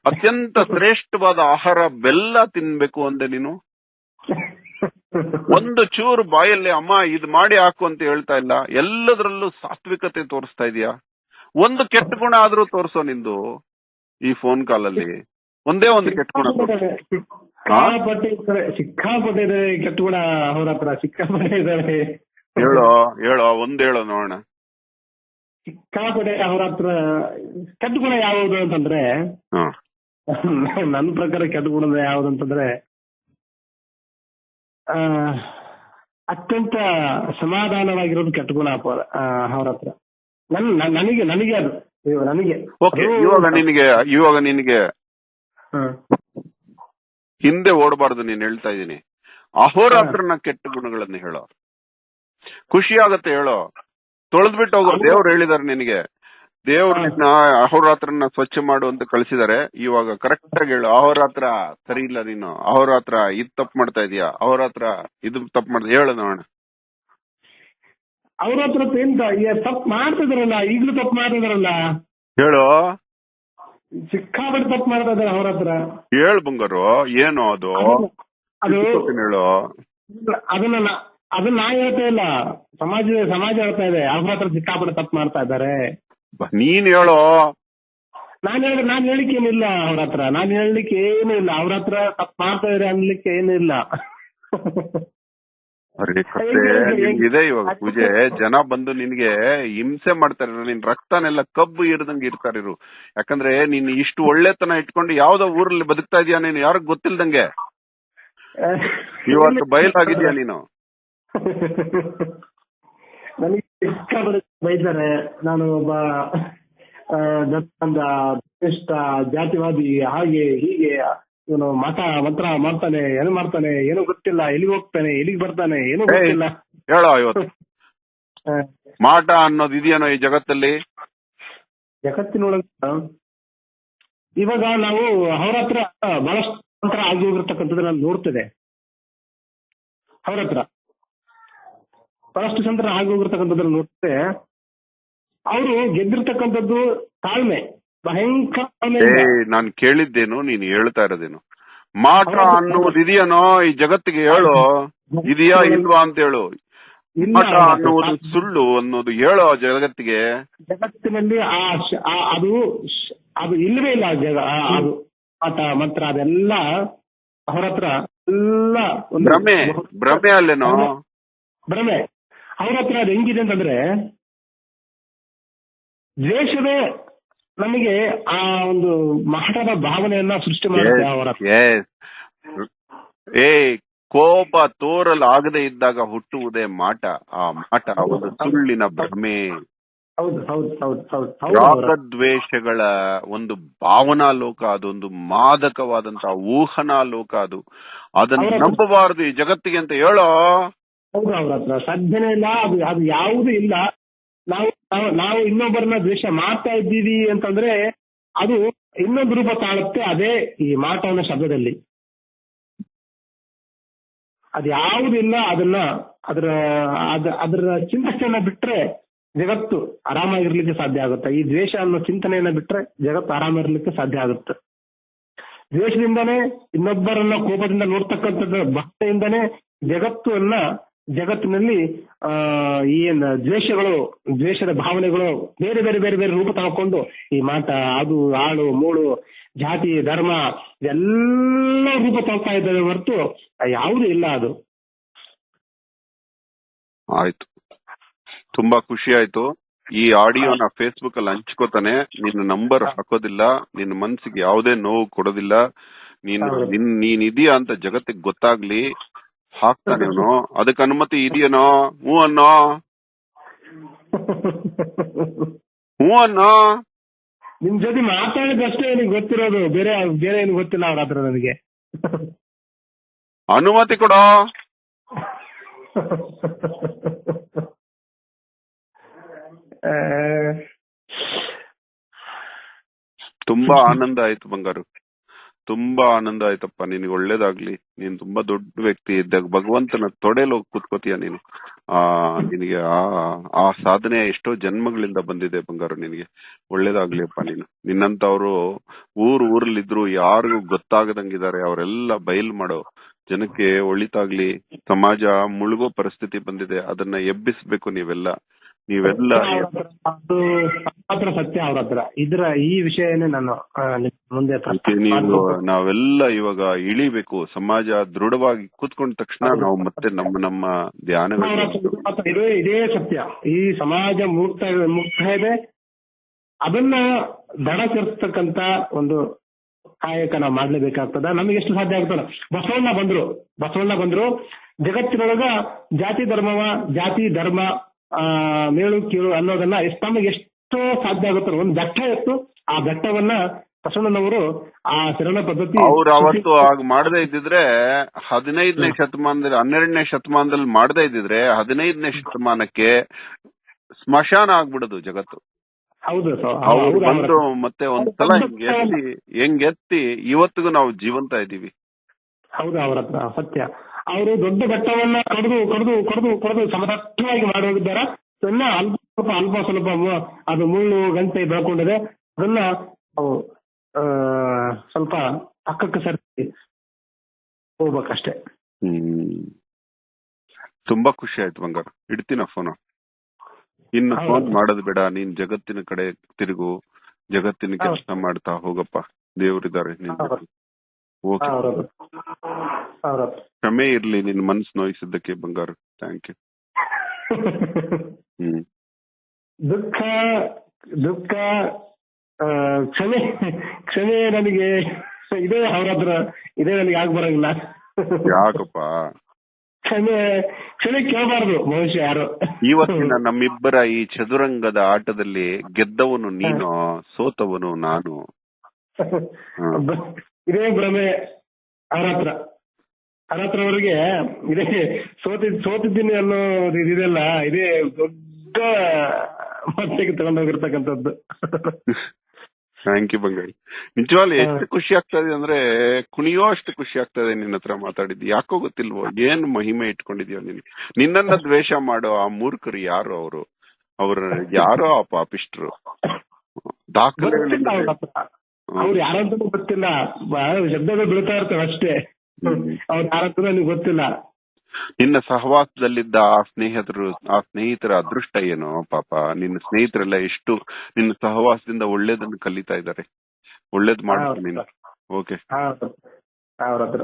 ಅತ್ಯಂತ ಶ್ರೇಷ್ಠವಾದ ಆಹಾರ ಬೆಲ್ಲ ತಿನ್ಬೇಕು ಅಂದೆ ನೀನು. ಒಂದು ಚೂರು ಬಾಯಲ್ಲಿ ಅಮ್ಮ ಇದು ಮಾಡಿ ಹಾಕು ಅಂತ ಹೇಳ್ತಾ ಇಲ್ಲ. ಎಲ್ಲದರಲ್ಲೂ ಸಾತ್ವಿಕತೆ ತೋರಿಸ್ತಾ ಇದೀಯಾ. ಒಂದು ಕೆಟ್ಟ ಗುಣ ಆದ್ರೂ ತೋರ್ಸೋ ನಿಂದು ಈ ಫೋನ್ ಕಾಲಲ್ಲಿ. ಒಂದೇ ಒಂದು ಕೆಟ್ಟ ಗುಣ. ಸಿಕ್ಕಾಪಟ್ಟೆ ಇದೆ ಕೆಟ್ಟ ಗುಣ ಅವ್ರ ಹತ್ರ, ಸಿಕ್ಕಾಪಟ್ಟೆ ಇದಾರೆ. ಹೇಳೋ ಒಂದ್ ಹೇಳೋ ನೋಡೋಣ. ಸಿಕ್ಕಾಪಟ್ಟೆ ಅವ್ರ ಹತ್ರ ಕೆಟ್ಟ ಗುಣ ಯಾವುದು ಅಂತಂದ್ರೆ, ನನ್ನ ಪ್ರಕಾರ ಕೆಟ್ಟ ಗುಣ ಯಾವ್ದು ಅಂತಂದ್ರೆ, ಅತ್ಯಂತ ಸಮಾಧಾನವಾಗಿರೋದು ಕೆಟ್ಟ ಗುಣ ಅವ್ರ ಹತ್ರ. ನನಗೆ ಅದು ನನಗೆ. ಇವಾಗ ನಿನಗೆ ಹಿಂದೆ ಓಡಬಾರ್ದು. ನೀನ್ ಹೇಳ್ತಾ ಇದ್ದೀನಿ, ಅಹೋರಾತ್ರನ ಕೆಟ್ಟ ಗುಣಗಳನ್ನ ಹೇಳೋ. ಖುಷಿ ಆಗತ್ತೆ ಹೇಳೋ. ತೊಳೆದ್ಬಿಟ್ಟು ಹೋಗೋ. ದೇವ್ರು ಹೇಳಿದಾರೆ ನಿನಗೆ, ದೇವ್ರನ್ನ ಅಹೋರಾತ್ರನ ಸ್ವಚ್ಛ ಮಾಡು ಅಂತ ಕಳ್ಸಿದಾರೆ. ಇವಾಗ ಕರೆಕ್ಟ್ ಆಗಿ ಹೇಳು, ಅಹೋರಾತ್ರ ಸರಿ ಇಲ್ಲ ನೀನು, ಅಹೋರಾತ್ರ ಇದ್ ತಪ್ಪು ಮಾಡ್ತಾ ಇದೀಯಾ, ಅಹೋರಾತ್ರ ಇದು ತಪ್ಪು ಮಾಡ್ತಾ ಹೇಳು ನೋಡೋಣ. ಅವ್ರ ಹತ್ರ ತಪ್ಪು ಮಾಡ್ತಿದಾರಲ್ಲ, ಈಗ್ಲೂ ತಪ್ಪು ಮಾಡ್ತಿದಾರಲ್ಲ. ಹೇಳು. ಸಿಕ್ಕಾಪಟ್ಟೆ ತಪ್ಪು ಮಾಡ್ತಾ ಇದಾರೆ ಅವ್ರ ಹತ್ರ. ಹೇಳು ಬಂಗಾರು, ಏನು ಅದು ಹೇಳು. ಅದನ್ನ ನಾ ಹೇಳ್ತಾ ಇಲ್ಲ, ಸಮಾಜ ಹೇಳ್ತಾ ಇದೆ. ಅವ್ರ ಹತ್ರ ಸಿಕ್ಕಾಪಟ್ಟೆ ತಪ್ಪು ಮಾಡ್ತಾ ಇದ್ದಾರೆ. ನೀನ್ ಹೇಳೋ. ನಾನ್ ಹೇಳಿಕ್ಕೆ ಏನಿಲ್ಲ ಅವ್ರ ಹತ್ರ, ನಾನ್ ಹೇಳಲಿಕ್ಕೆ ಏನೂ ಇಲ್ಲ. ಅವ್ರ ಹತ್ರ ತಪ್ಪು ಮಾಡ್ತಾ ಇದಾರೆ ಅನ್ಲಿಕ್ಕೆ ಏನೂ ಇಲ್ಲ. ಇದೆ ಇವಾಗ ಪೂಜೆ. ಜನ ಬಂದು ನಿನ್ಗೆ ಹಿಂಸೆ ಮಾಡ್ತಾರೆ. ನಿನ್ ರಕ್ತನೆಲ್ಲ ಕಬ್ಬು ಇರ್ದಂಗೆ ಇರ್ತಾರಿರು. ಯಾಕಂದ್ರೆ ನೀನ್ ಇಷ್ಟು ಒಳ್ಳೆತನ ಇಟ್ಕೊಂಡು ಯಾವ್ದೋ ಊರಲ್ಲಿ ಬದುಕ್ತಾ ಇದೀಯ ನೀನು, ಯಾರಿಗ್ ಗೊತ್ತಿಲ್ದಂಗೆ. ಇವತ್ತು ಬಯಲಾಗಿದ್ಯಾ ನೀನು. ನನಗೆ ಬೈತಾರೆ, ನಾನು ಒಬ್ಬ ಜಾತಿವಾದಿ, ಹಾಗೆ ಹೀಗೆ, ಇವನು ಮಂತ್ರ ಮಾಡ್ತಾನೆ, ಏನು ಮಾಡ್ತಾನೆ ಏನೋ ಗೊತ್ತಿಲ್ಲ, ಎಲ್ಲಿಗೆ ಹೋಗ್ತಾನೆ ಎಲ್ಲಿಗೆ ಬರ್ತಾನೆ ಏನೋ ಗೊತ್ತಿಲ್ಲ. ಹೇಳೋ, ಇವತ್ತು ಮಾಟ ಅನ್ನೋದು ಇದೆಯೇನೋ ಈ ಜಗತ್ತಲ್ಲಿ? ಜಗತ್ತಿನೊಳಗ ಇವಾಗ ನಾವು ಅವ್ರ ಹತ್ರ ಬಹಳಷ್ಟು ನಂತರ ಆಗಿ ಹೋಗಿರ್ತಕ್ಕಂಥದ್ದು ನಾನು ನೋಡ್ತದೆ ಅವ್ರ ಹತ್ರ. ಪರಷ್ಟು ಆಗಿ ಹೋಗಿರ್ತಕ್ಕಂಥದ್ದನ್ನು ನೋಡ್ತದೆ. ಅವರು ಗೆದ್ದಿರ್ತಕ್ಕಂಥದ್ದು ತಾಳ್ಮೆ, ಭಯಂಕರ ತಾಳ್ಮೆಯಿಂದ. ನಾನು ಕೇಳಿದ್ದೇನು, ನೀನು ಹೇಳ್ತಾ ಇರೋದೇನು? ಮಾಟ ಅನ್ನುವುದು ಇದೆಯೇನೋ ಈ ಜಗತ್ತಿಗೆ ಹೇಳು, ಇದೆಯಾ ಇಲ್ವಾ ಅಂತ ಹೇಳು. ಮಾಟ ಅನ್ನುವುದು ಸುಳ್ಳು ಅನ್ನೋದು ಹೇಳೋ ಜಗತ್ತಿಗೆ. ಜಗತ್ತಿನಲ್ಲಿ ಅದು ಇಲ್ಲವೇ ಇಲ್ಲ. ಅದು ಆಟ ಮಂತ್ರ ಅದೆಲ್ಲ ಅವ್ರ ಹತ್ರ ಎಲ್ಲ ಭ್ರಮೆ ಅಲ್ಲೇನೋ, ಭ್ರಮೆ. ಅವ್ರ ಹತ್ರ ಅದು ಹೆಂಗಿದೆ ಅಂತಂದ್ರೆ, ದ್ವೇಷವೇ ನಮಗೆ ಆ ಒಂದು ಮಾಟದ ಭಾವನೆಯನ್ನ ಸೃಷ್ಟಿ ಮಾಡುತ್ತೆ ಅವರ. ಕೋಪ ತೋರಲಾಗದೆ ಇದ್ದಾಗ ಹುಟ್ಟುವುದೇ ಮಾಟ. ಆ ಮಾಟ ಒಂದು ಸುಳ್ಳಿನ ಭ್ರಮೆ. ರಾಗದ್ವೇಷಗಳ ಒಂದು ಭಾವನಾ ಲೋಕ, ಅದೊಂದು ಮಾದಕವಾದಂತಹ ಊಹನಾ ಲೋಕ. ಅದನ್ನು ನಂಬಬಾರದು ಈ ಜಗತ್ತಿಗೆ ಅಂತ ಹೇಳೋ. ಹೌದು, ಅವ್ರ ಹತ್ರ ಸಾಧ್ಯನೇ ಇಲ್ಲ. ಅದು ಯಾವುದೂ ಇಲ್ಲ. ನಾವು ಇನ್ನೊಬ್ಬರನ್ನ ದ್ವೇಷ ಮಾಡ್ತಾ ಇದ್ದೀವಿ ಅಂತಂದ್ರೆ ಅದು ಇನ್ನೊಂದು ರೂಪ ತಾಳುತ್ತೆ. ಅದೇ ಈ ಮಾಟ ಅನ್ನೋ ಶಬ್ದದಲ್ಲಿ ಅದು ಯಾವುದಿಲ್ಲ. ಅದರ ಚಿಂತನೆಯನ್ನ ಬಿಟ್ರೆ ಜಗತ್ತು ಆರಾಮಾಗಿರ್ಲಿಕ್ಕೆ ಸಾಧ್ಯ ಆಗುತ್ತೆ. ಈ ದ್ವೇಷ ಅನ್ನೋ ಚಿಂತನೆಯನ್ನ ಬಿಟ್ರೆ ಜಗತ್ತು ಆರಾಮಾಗಿರ್ಲಿಕ್ಕೆ ಸಾಧ್ಯ ಆಗುತ್ತೆ. ದ್ವೇಷದಿಂದಾನೇ, ಇನ್ನೊಬ್ಬರನ್ನ ಕೋಪದಿಂದ ನೋಡ್ತಕ್ಕಂಥದ್ದು ಭಾವನೆಯಿಂದಾನೇ ಜಗತ್ತಿನಲ್ಲಿ ದ್ವೇಷದ ಭಾವನೆಗಳು ಬೇರೆ ಬೇರೆ ಬೇರೆ ಬೇರೆ ರೂಪ ತಗೊಂಡು ಈ ಮಾಟ, ಅದು ಆಳು ಮೂಳು, ಜಾತಿ, ಧರ್ಮ ಎಲ್ಲ ರೂಪ ತಗೊಳ್ತಾ ಇದ್ದಾವೆ ಹೊರತು ಯಾವುದೂ ಇಲ್ಲ. ಅದು ಆಯ್ತು, ತುಂಬಾ ಖುಷಿ ಆಯ್ತು. ಈ ಆಡಿಯೋನ ಫೇಸ್ಬುಕ್ ಅಲ್ಲಿ ಹಂಚ್ಕೋತಾನೆ. ನಿನ್ನ ನಂಬರ್ ಹಾಕೋದಿಲ್ಲ, ನಿನ್ನ ಮನ್ಸಿಗೆ ಯಾವುದೇ ನೋವು ಕೊಡೋದಿಲ್ಲ. ನೀನ್ ಇದೀಯಾ ಅಂತ ಜಗತ್ತಿಗೆ ಗೊತ್ತಾಗ್ಲಿ ಹಾಕ್ತಾನೇನೋ. ಅದಕ್ಕೆ ಅನುಮತಿ ಇದೆಯೇನೋ? ಹ್ಞೂ ಅನ್ನೋ. ನಿಮ್ ಜೊತೆ ಮಾತಾಡಿದಷ್ಟೇ ನನಗೆ ಗೊತ್ತಿರೋದು, ಬೇರೆ ಏನು ಗೊತ್ತಿಲ್ಲ ಅವ್ರ ಹತ್ರ ನನಗೆ. ಅನುಮತಿ ಕೊಡೋ. ತುಂಬಾ ಆನಂದ ಆಯ್ತು ಬಂಗಾರು, ತುಂಬಾ ಆನಂದ ಆಯ್ತಪ್ಪ. ನಿನಗೆ ಒಳ್ಳೇದಾಗ್ಲಿ. ನೀನ್ ತುಂಬಾ ದೊಡ್ಡ ವ್ಯಕ್ತಿ ಇದ್ದಾಗ ಭಗವಂತನ ತೊಡೆಲ್ ಹೋಗಿ ಕೂತ್ಕೋತೀಯ ನೀನು. ನಿನಗೆ ಆ ಸಾಧನೆ ಎಷ್ಟೋ ಜನ್ಮಗಳಿಂದ ಬಂದಿದೆ ಬಂಗಾರು. ನಿನಗೆ ಒಳ್ಳೇದಾಗ್ಲಿ ಅಪ್ಪ. ನಿನ್ನಂತವ್ರು ಊರಲ್ಲಿದ್ರು ಯಾರಿಗೂ ಗೊತ್ತಾಗದಂಗಿದ್ದಾರೆ. ಅವರೆಲ್ಲ ಬಯಲ್ ಮಾಡೋ ಜನಕ್ಕೆ ಒಳಿತಾಗ್ಲಿ. ಸಮಾಜ ಮುಳುಗೋ ಪರಿಸ್ಥಿತಿ ಬಂದಿದೆ, ಅದನ್ನ ಎಬ್ಬಿಸ್ಬೇಕು ನೀವೆಲ್ಲ. ಮಾತ್ರ ಸತ್ಯ ಅವ್ರ ಹತ್ರ ಈ ವಿಷಯನೇ ನಾನು ಮುಂದೆ ನಾವೆಲ್ಲ ಇವಾಗ ಇಳಿಬೇಕು. ಸಮಾಜ ದೃಢವಾಗಿ ಕೂತ್ಕೊಂಡ ತಕ್ಷಣ ನಾವು ಮತ್ತೆ ನಮ್ಮ ಧ್ಯಾನ. ಇದೇ ಸತ್ಯ. ಈ ಸಮಾಜ ಮುಕ್ತ ಇದೆ. ಅದನ್ನ ದಡ ಸೇರಿಸ್ತಕ್ಕಂತ ಒಂದು ಕಾಯಕ ನಾವು ಮಾಡ್ಲೇಬೇಕಾಗ್ತದ. ನಮಗೆ ಎಷ್ಟು ಸಾಧ್ಯ ಆಗ್ತದ? ಬಸವಣ್ಣ ಬಂದ್ರು ಜಗತ್ತಿನೊಳಗ ಜಾತಿ ಧರ್ಮ ಮೇಳು ಕೀಳು ಅನ್ನೋದನ್ನ ನಮಗೆ ಎಷ್ಟೋ ಸಾಧ್ಯ ಆಗುತ್ತೆ. ಒಂದು ಬೆಟ್ಟ ಇತ್ತು, ಆ ಬೆಟ್ಟವನ್ನ ಬಸವಣ್ಣನವರು ಆ ಶರಣ ಪದ್ಧತಿ ಅವ್ರು ಅವತ್ತು ಆಗ ಮಾಡದೇ ಇದ್ದಿದ್ರೆ 15ನೇ ಶತಮಾನದಲ್ಲಿ 12ನೇ ಶತಮಾನದಲ್ಲಿ ಮಾಡದೇ ಇದ್ದಿದ್ರೆ 15ನೇ ಶತಮಾನಕ್ಕೆ ಸ್ಮಶಾನ ಆಗ್ಬಿಡೋದು ಜಗತ್ತು. ಹೌದು ಅವ್ರು ಬಂದು ಮತ್ತೆ ಒಂದ್ಸಲ ಹೆಂಗೆತ್ತಿ ಇವತ್ತಿಗೂ ನಾವು ಜೀವಂತ ಇದ್ದೀವಿ. ಹೌದು, ಅವ್ರ ಹತ್ರ ಸತ್ಯ. ಅವರು ದೊಡ್ಡ ಬೆಟ್ಟವನ್ನ ಕಡಿದು ಸಮತಟ್ಟವಾಗಿ ಮಾಡಿ ಹೋಗಿದ್ದಾರೆ. ಅಲ್ಪ ಸ್ವಲ್ಪ ಅದು ಮುಳ್ಳು ಗಂಟೆ ಬೆಳ್ಕೊಂಡಿದೆ. ಅದನ್ನ ಸ್ವಲ್ಪ ಪಕ್ಕಕ್ಕೆ ಸರಿಸಿ ಹೋಗ್ಬೇಕಷ್ಟೇ. ತುಂಬಾ ಖುಷಿ ಆಯ್ತು ಬಂಗಾರ. ಇಡ್ತೀನ ಫೋನ್. ಇನ್ನು ಫೋನ್ ಮಾಡೋದು ಬೇಡ. ನೀನ್ ಜಗತ್ತಿನ ಕಡೆ ತಿರುಗು, ಜಗತ್ತಿನ ಕೆಲಸ ಮಾಡ್ತಾ ಹೋಗಪ್ಪ. ದೇವರಿದ್ದಾರೆ ನಿನ್ ಜೊತೆ. ಓಕೆ, ಕ್ಷಮೆ ಇರ್ಲಿ ನಿನ್ ಮನ್ಸು ನೋಯಿಸಿದ್ದಕ್ಕೆ ಬಂಗಾರ. Thank you. ದುಃಖ ಕ್ಷಮೆ ನನಗೆ ಇದೇ ಅವ್ರ ಹತ್ರ ಇದೇ ನನಗೆ ಆಗ್ಬರಂಗಿಲ್ಲ. ಯಾಕಪ್ಪ? ಕ್ಷಮೆ ಕೇಳಬಾರ್ದು ಮನುಷ್ಯ ಯಾರು. ಇವತ್ತಿನ ನಮ್ಮಿಬ್ಬರ ಈ ಚದುರಂಗದ ಆಟದಲ್ಲಿ ಗೆದ್ದವನು ನೀನು, ಸೋತವನು ನಾನು. ಇದೇ ಭ್ರಮೆ ಅವ್ರ ಹತ್ರವರೆಗೆ ಇದೇ ಸೋತಿದ್ದೀನಿ ಅನ್ನೋ ಇದೆಲ್ಲ ಇದೇ ದೊಡ್ಡ ಮಟ್ಟಿಗೆ ತಗೊಂಡೋಗಿರ್ತಕ್ಕಂಥದ್ದು. Thank you Bengali. ನಿಜವಾಗ್ಲೂ ಎಷ್ಟು ಖುಷಿ ಆಗ್ತದೆ ಅಂದ್ರೆ ಕುಣಿಯೋ ಅಷ್ಟು ಖುಷಿ ಆಗ್ತದೆ ನಿನ್ನ ಹತ್ರ ಮಾತಾಡಿದ್ದು. ಯಾಕೋ ಗೊತ್ತಿಲ್ವೋ ಏನ್ ಮಹಿಮೆ ಇಟ್ಕೊಂಡಿದ್ಯೋ ನೀನು. ನಿನ್ನನ್ನ ದ್ವೇಷ ಮಾಡೋ ಆ ಮೂರ್ಖರು ಯಾರು ಅವ್ರ ಯಾರೋ ಆ ಪಾಪಿಷ್ಟ್ರು ದಾಖಲೆಗಳಿಲ್ಲ. ಅವ್ರು ಯಾರಂತನೂ ಗೊತ್ತಿಲ್ಲ, ಶಬ್ದಗಳು ಬೀಳ್ತಾ ಇರ್ತವೆ ಅಷ್ಟೇ. ಅವ್ರು ಯಾರಂತ ನನಗೆ ಗೊತ್ತಿಲ್ಲ. ನಿನ್ನ ಸಹವಾಸದಲ್ಲಿದ್ದ ಆ ಸ್ನೇಹಿತರ ಅದೃಷ್ಟ ಏನೋ ಪಾಪ. ನಿನ್ನ ಸ್ನೇಹಿತರೆಲ್ಲ ಎಷ್ಟು ನಿನ್ನ ಸಹವಾಸದಿಂದ ಒಳ್ಳೇದನ್ನು ಕಲಿತಾ ಇದ್ದಾರೆ. ಒಳ್ಳೇದ್ ಮಾಡ್ತೀನಿ ನೀನು. ಓಕೆ. ಅವ್ರ ಹತ್ರ